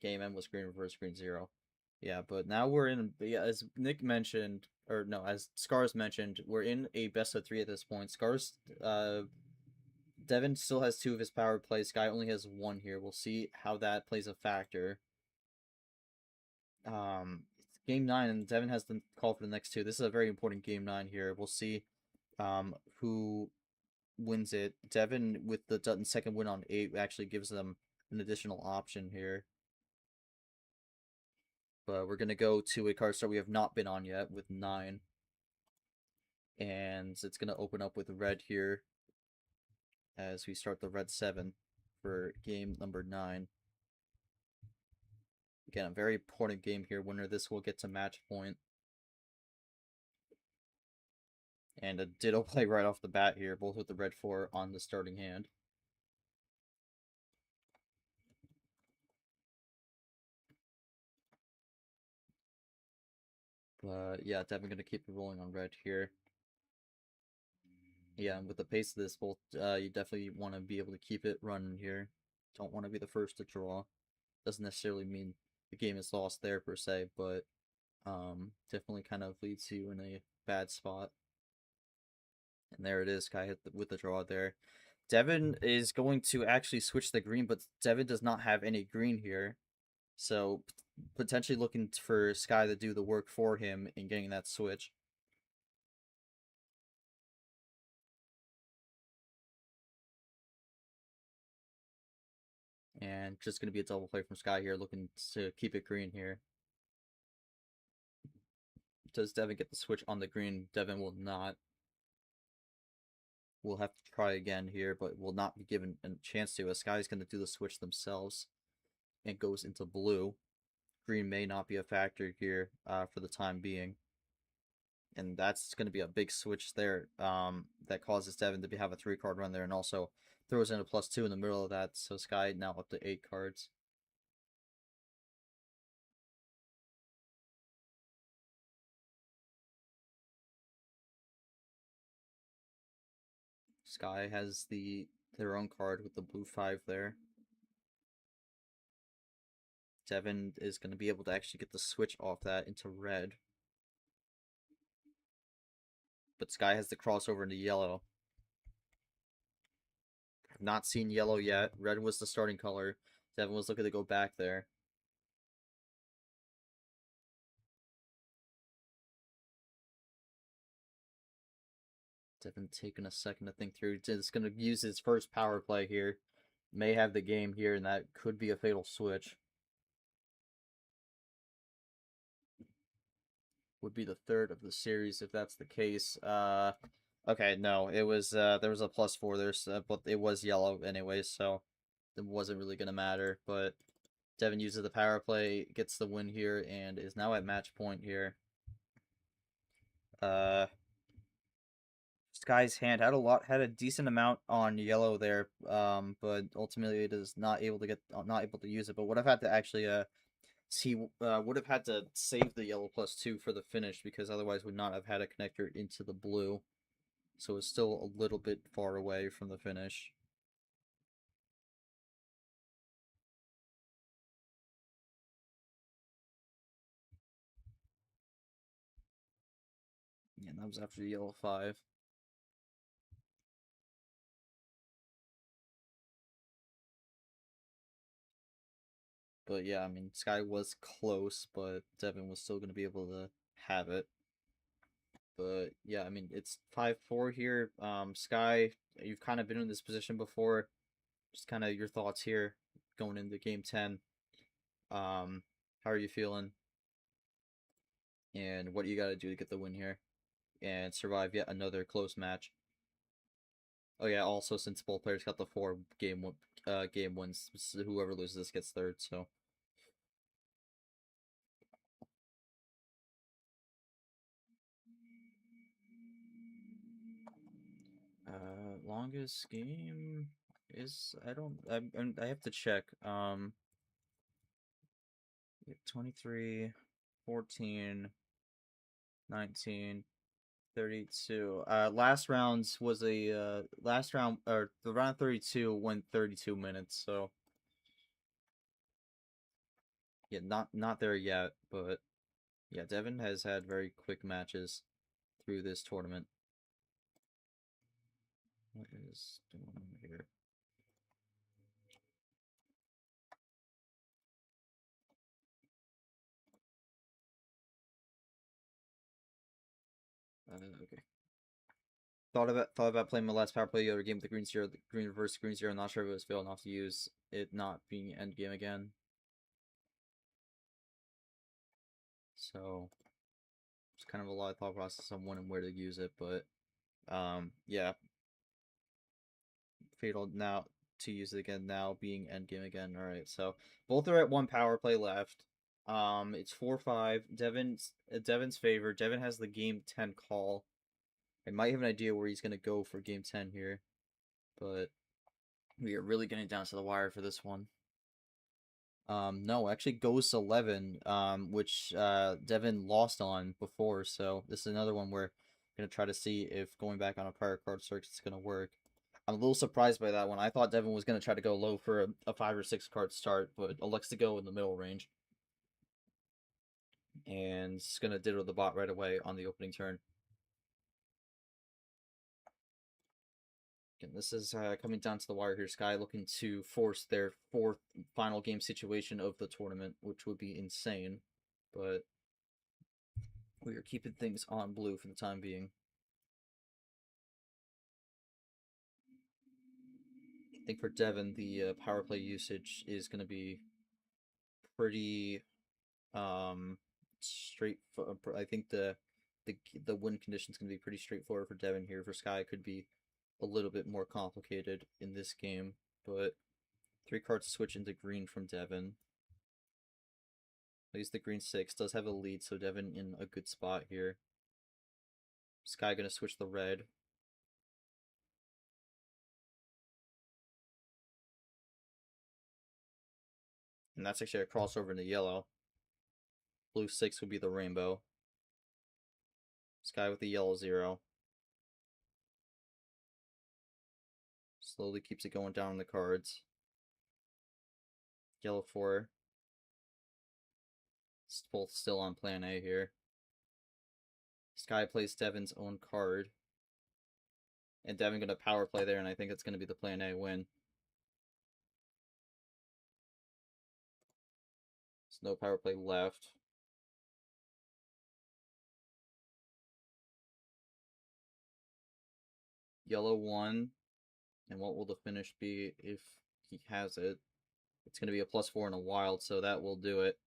game endless green reverse green 0. Yeah, but now we're in, yeah, as Nick mentioned, or no, as Scars mentioned, we're in a best of 3 at this point. Scars, Devin still has 2 of his power plays. Sky only has 1 here. We'll see how that plays a factor. It's game 9, and Devin has the call for the next 2. This is a very important game 9 here. We'll see who wins it. Devin, with the Dutton second win on 8, actually gives them an additional option here. But we're going to go to a card start we have not been on yet with 9. And it's going to open up with red here as we start the red 7 for game number 9. Again, a very important game here. Winner this will get to match point. And a ditto play right off the bat here, both with the red 4 on the starting hand. But yeah, Devin going to keep it rolling on red here. Yeah, and with the pace of this, both you definitely want to be able to keep it running here. Don't want to be the first to draw. Doesn't necessarily mean the game is lost there per se, but definitely kind of leads you in a bad spot. And there it is. Guy hit with the draw there. Devin is going to actually switch the green, but Devin does not have any green here. So potentially looking for Sky to do the work for him in getting that switch. And just going to be a double play from Sky here, looking to keep it green here. Does Devin get the switch on the green? Devin will not. We'll have to try again here, but will not be given a chance to, as Sky's going to do the switch themselves and goes into blue. Green may not be a factor here for the time being. And that's going to be a big switch there. That causes Devin to have a 3-card run there, and also throws in a +2 in the middle of that. So Sky now up to 8 cards. Sky has their own card with the blue 5 there. Devin is going to be able to actually get the switch off that into red. But Sky has the crossover into yellow. I've not seen yellow yet. Red was the starting color. Devin was looking to go back there. Devin taking a second to think through. It's going to use his first power play here. May have the game here, and that could be a fatal switch. Would be the third of the series if that's the case. Okay, no, it was there was a +4 there, but it was yellow anyway, so it wasn't really gonna matter. But Devin uses the power play, gets the win here, and is now at match point here. Uh, Sky's hand had a decent amount on yellow there, but ultimately it is not able to use it. But would have had to actually he would have had to save the yellow +2 for the finish because otherwise would not have had a connector into the blue. So it's still a little bit far away from the finish. Yeah, that was after the yellow 5. But yeah, I mean, Sky was close, but Devin was still going to be able to have it. But yeah, I mean, it's 5-4 here. Sky, you've kind of been in this position before. Just kind of your thoughts here going into game 10. How are you feeling? And what you got to do to get the win here and survive yet another close match? Oh yeah, also since both players got the 4 game wins, whoever loses this gets third. So longest game is I have to check. 23, 14, 19, 32. Last rounds was a last round or the round 32 went 32 minutes. So yeah, not there yet, but yeah, Devin has had very quick matches through this tournament. What is going on here? Okay. Thought about playing my last power play the other game with the green zero, the green reverse green zero. Not sure if it was fail enough to use it not being end game again. So it's kind of a lot of thought process on when and where to use it, but yeah, fatal now to use it again now being end game again. All right, so both are at 1 power play left. It's 4-5. Devin's favor. Devin has the game 10 call. I might have an idea where he's gonna go for game 10 here, but we are really getting down to the wire for this one. No, actually goes 11, which Devin lost on before, so this is another one we're gonna try to see if going back on a prior card search is gonna work. I'm a little surprised by that one. I thought Devin was gonna try to go low for a 5 or 6 card start, but elects to go in the middle range. And it's gonna ditto the bot right away on the opening turn. Again, this is coming down to the wire here. Sky looking to force their 4th final game situation of the tournament, which would be insane. But we are keeping things on blue for the time being. I think for Devin, the power play usage is going to be pretty straight. I think the win condition is going to be pretty straightforward for Devin here. For Sky, it could be a little bit more complicated in this game, but 3 cards switch into green from Devin. At least the green 6 does have a lead, so Devin in a good spot here. Sky gonna switch the red. And that's actually a crossover into yellow. Blue 6 would be the rainbow. Sky with the yellow 0. Slowly keeps it going down in the cards. Yellow 4. It's both still on plan A here. Sky plays Devin's own card. And Devin gonna power play there, and I think it's gonna be the plan A win. There's no power play left. Yellow 1. And what will the finish be if he has it? It's going to be a +4 and a wild, so that will do it.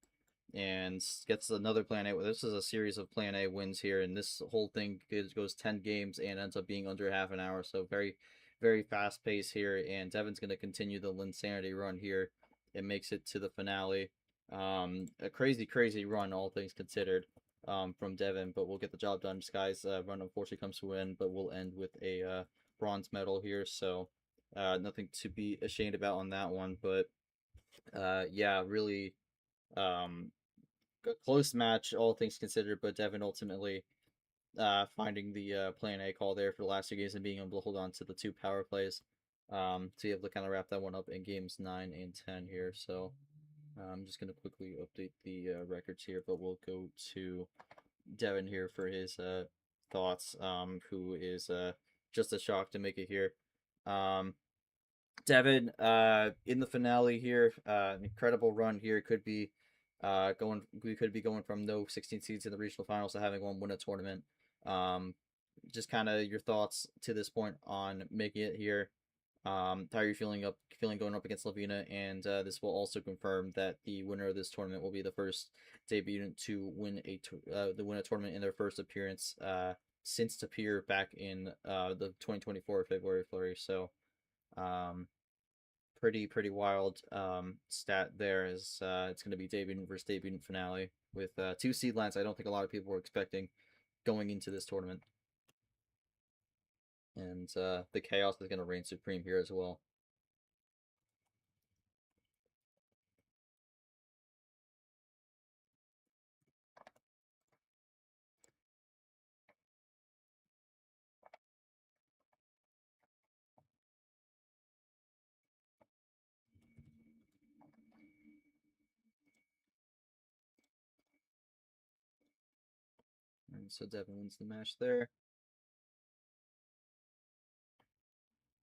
And gets another plan A. This is a series of plan A wins here, and this whole thing goes 10 games and ends up being under half an hour. So very, very fast pace here. And Devin's going to continue the Linsanity run here. It makes it to the finale. A crazy, crazy run, all things considered, from Devin. But we'll get the job done. Sky's run unfortunately comes to an end, but we'll end with a bronze medal here. So nothing to be ashamed about on that one. But yeah, really a close match, all things considered. But Devin ultimately finding the plan A call there for the last 2 games and being able to hold on to the 2 power plays to be able to kind of wrap that one up in games 9 and 10 here. So I'm just going to quickly update the records here, but we'll go to Devin here for his thoughts, who is just as shocked to make it here. Devin, in the finale here, an incredible run here. Could be we could be going from no 16 seeds in the regional finals to having one win a tournament. Um, just kind of your thoughts to this point on making it here. How are you feeling going up against Lavina, and this will also confirm that the winner of this tournament will be the first debutant to win a tournament in their first appearance since Tapir back in the 2024 February Flurry. So um, pretty wild stat there. Is it's going to be debutant versus debutant finale with 2 seed lines. I don't think a lot of people were expecting going into this tournament, and the chaos is going to reign supreme here as well. And so Devin wins the match there.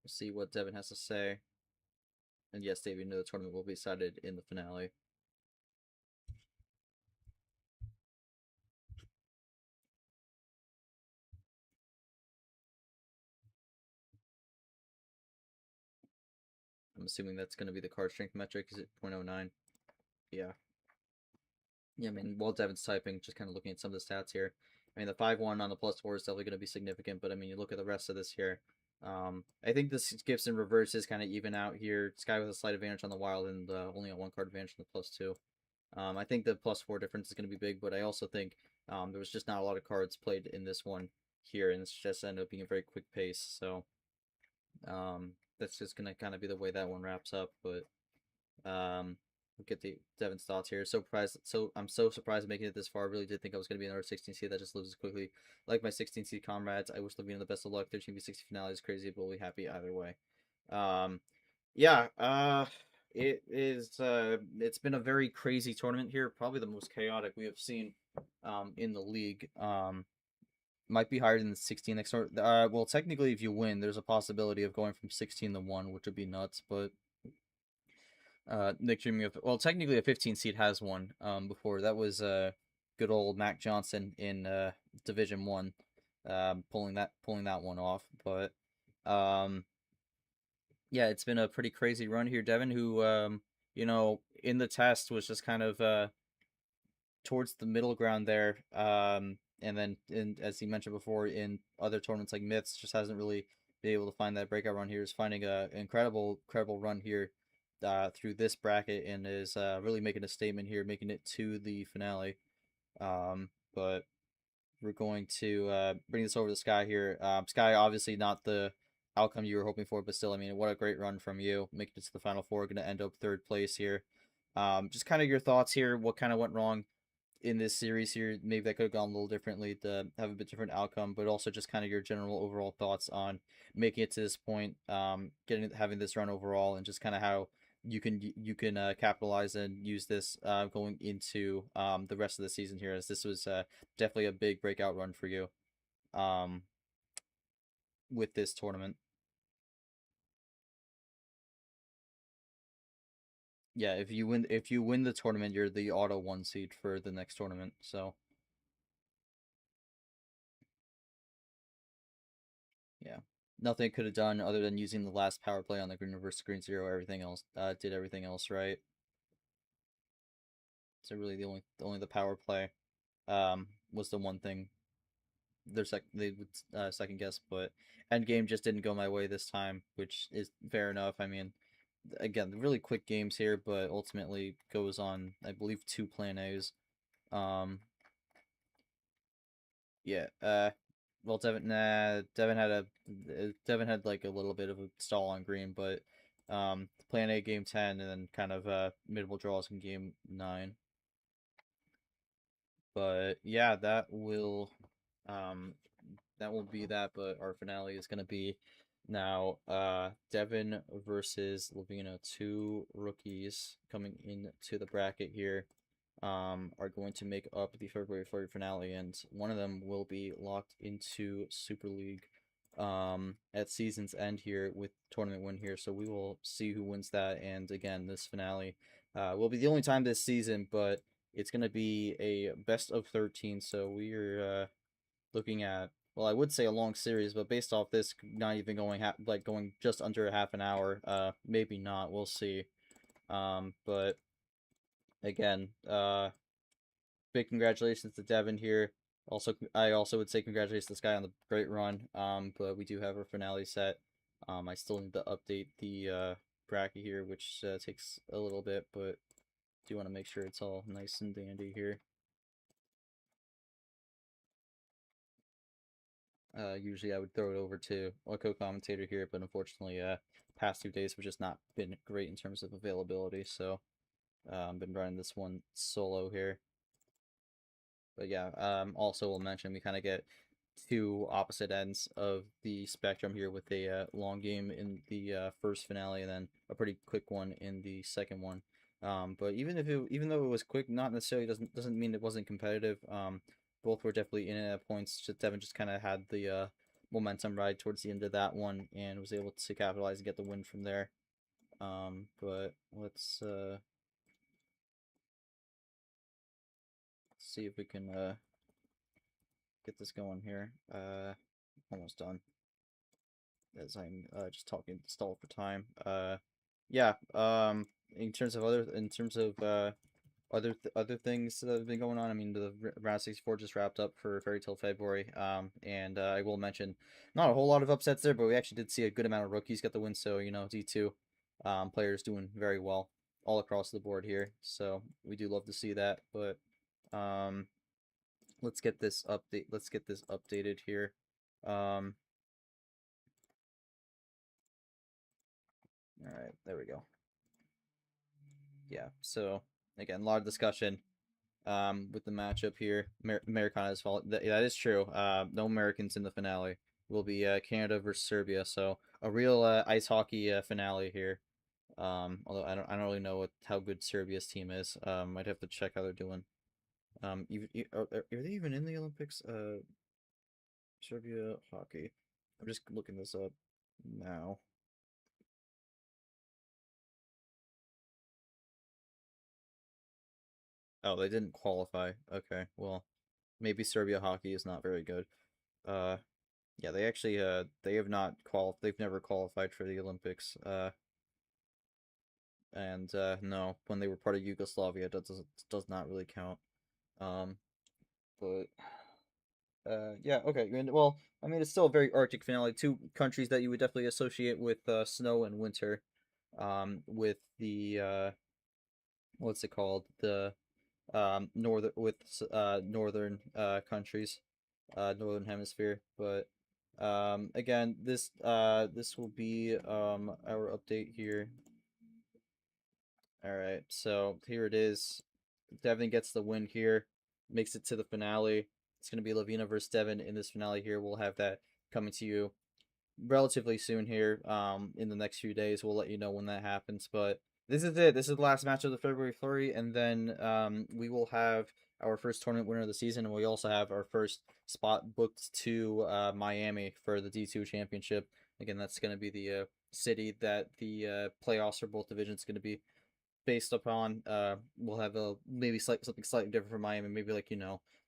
We'll see what Devin has to say. And yes, David, the tournament will be decided in the finale. I'm assuming that's going to be the card strength metric. Is it 0.09? Yeah. Yeah, I mean, while Devin's typing, just kind of looking at some of the stats here. I mean, the 5-1 on the +4 is definitely going to be significant, but I mean, you look at the rest of this here. I think this Gibson reverses kind of even out here. Sky with a slight advantage on the wild and only a 1 card advantage on the +2. I think the +4 difference is going to be big, but I also think there was just not a lot of cards played in this one here, and it's just ended up being a very quick pace. So that's just going to kind of be the way that one wraps up. But we'll get the Devin's thoughts here. I'm so surprised making it this far. I really did think I was going to be another 16 seed that just loses quickly. Like my 16 seed comrades, I wish Lavina the best of luck. 13v60 finale is crazy, but we'll be happy either way. Yeah, it is. It's been a very crazy tournament here. Probably the most chaotic we have seen in the league. Might be higher than the 16 next door. Well, technically, if you win, there's a possibility of going from 16 to 1, which would be nuts. But Nick dreaming of, well, technically a 15 seed has won before. That was good old Mac Johnson in Division 1, pulling that one off. But yeah, it's been a pretty crazy run here. Devin, who in the test was just kind of towards the middle ground there. And then, as he mentioned before, in other tournaments like Myths, just hasn't really been able to find that breakout run here. Is finding an incredible run here through this bracket, and is really making a statement here, making it to the finale. But we're going to bring this over to Sky here. Sky, obviously not the outcome you were hoping for, but still, I mean, what a great run from you, making it to the Final Four. Going to end up third place here. Just kind of your thoughts here. What kind of went wrong in this series here? Maybe that could have gone a little differently to have a bit different outcome, but also just kind of your general overall thoughts on making it to this point, having this run overall, and just kind of how you can capitalize and use this going into the rest of the season here, as this was definitely a big breakout run for you um, with this tournament. Yeah, if you win the tournament, you're the auto one seed for the next tournament. So yeah, nothing it could have done other than using the last power play on the green reverse green zero. Everything else did everything else right. So really, the only the power play was the one thing they would second guess, but end game just didn't go my way this time, which is fair enough. I mean, again, really quick games here, but ultimately goes on, I believe, two plan A's. Yeah. Well, Devin had like a little bit of a stall on green, but plan A game 10, and then kind of mid-level draws in game 9. But yeah, um that will be that. But our finale is gonna be now Devin versus Lavina, two rookies coming into the bracket here. Are going to make up the February Flurry finale, and one of them will be locked into Super League at season's end here with tournament win here. So we will see who wins that. And again, this finale will be the only time this season, but it's going to be a best of 13. So we are looking at, well, I would say a long series, but based off this not even going going just under a half an hour, maybe not. We'll see. But again, big congratulations to Devin here. Also, I also would say congratulations to this guy on the great run. But we do have our finale set. I still need to update the bracket here, which takes a little bit, but do want to make sure it's all nice and dandy here. Usually I would throw it over to a co-commentator here, but unfortunately, past 2 days have just not been great in terms of availability, so I've been running this one solo here. But yeah, also we'll mention we kind of get two opposite ends of the spectrum here, with a long game in the first finale and then a pretty quick one in the second one. But even though it was quick, not necessarily doesn't mean it wasn't competitive. Both were definitely in it at points. Just Devin just kind of had the momentum ride towards the end of that one and was able to capitalize and get the win from there. But let's see if we can get this going here. Almost done. As I'm just talking stall for time. Yeah. In terms of other things that have been going on. I mean, the round 64 just wrapped up for Fairy Tale February. And I will mention not a whole lot of upsets there, but we actually did see a good amount of rookies get the win. So D2 players doing very well all across the board here. So we do love to see that. But let's get this updated here. All right, there we go. Yeah, so again, a lot of discussion with the matchup here. Americana's fault. That is true. No Americans in the finale. Will be Canada versus Serbia. So a real ice hockey finale here. Although I don't really know how good Serbia's team is. I'd have to check how they're doing. Are they even in the Olympics? Serbia hockey. I'm just looking this up now. Oh, they didn't qualify. Okay, well, maybe Serbia hockey is not very good. Uh, yeah, they actually they have not they've never qualified for the Olympics. And no, when they were part of Yugoslavia, that does not really count. Um, but yeah, okay. Well, I mean, it's still a very Arctic finale. Two countries that you would definitely associate with snow and winter. With the what's it called? The northern countries. northern hemisphere. But again, this will be our update here. All right, so here it is. Devin gets the win here, makes it to the finale. It's going to be Lavina versus Devin in this finale here. We'll have that coming to you relatively soon here. In the next few days, we'll let you know when that happens. But this is it. This is the last match of the February Flurry, and then we will have our first tournament winner of the season, and we also have our first spot booked to Miami for the D2 championship. Again, that's going to be the city that the playoffs for both divisions going to be based upon. We'll have a maybe something slightly different from Miami, maybe like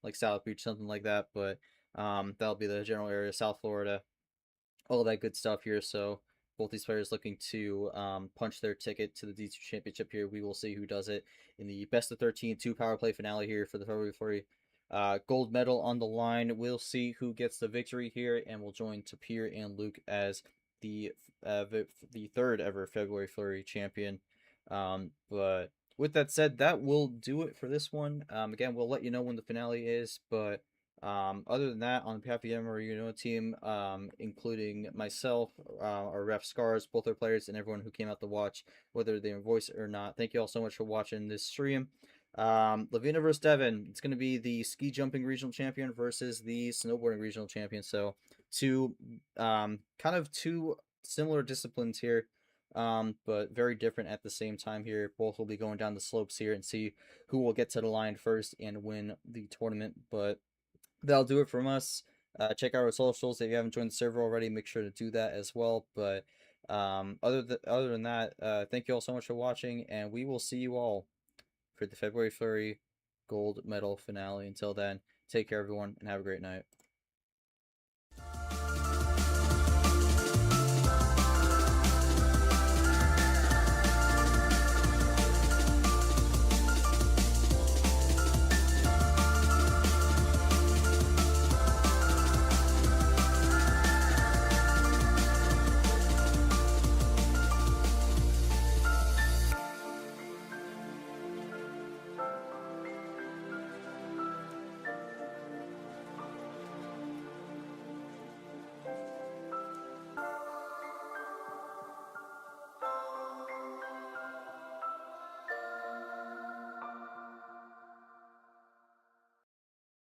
like South Beach, something like that. But that'll be the general area, South Florida, all that good stuff here. So both these players looking to punch their ticket to the D2 championship here. We will see who does it in the best of 13 power play finale here for the February Flurry. Gold medal on the line. We'll see who gets the victory here, and we'll join Tapir and Luke as the the third ever February Flurry champion. But with that said, that will do it for this one. Again, we'll let you know when the finale is, but other than that, on behalf of the MRE UNO team, including myself, our ref Scars, both our players, and everyone who came out to watch, whether they were voice or not, thank you all so much for watching this stream. Lavina versus Devin. It's going to be the ski jumping regional champion versus the snowboarding regional champion. So two, kind of two similar disciplines here, but very different at the same time here. Both will be going down the slopes here and see who will get to the line first and win the tournament. But that'll do it from us. Check out our socials. If you haven't joined the server already, make sure to do that as well. But other than that, thank you all so much for watching, and we will see you all for the February Flurry gold medal finale. Until then, take care, everyone, and have a great night.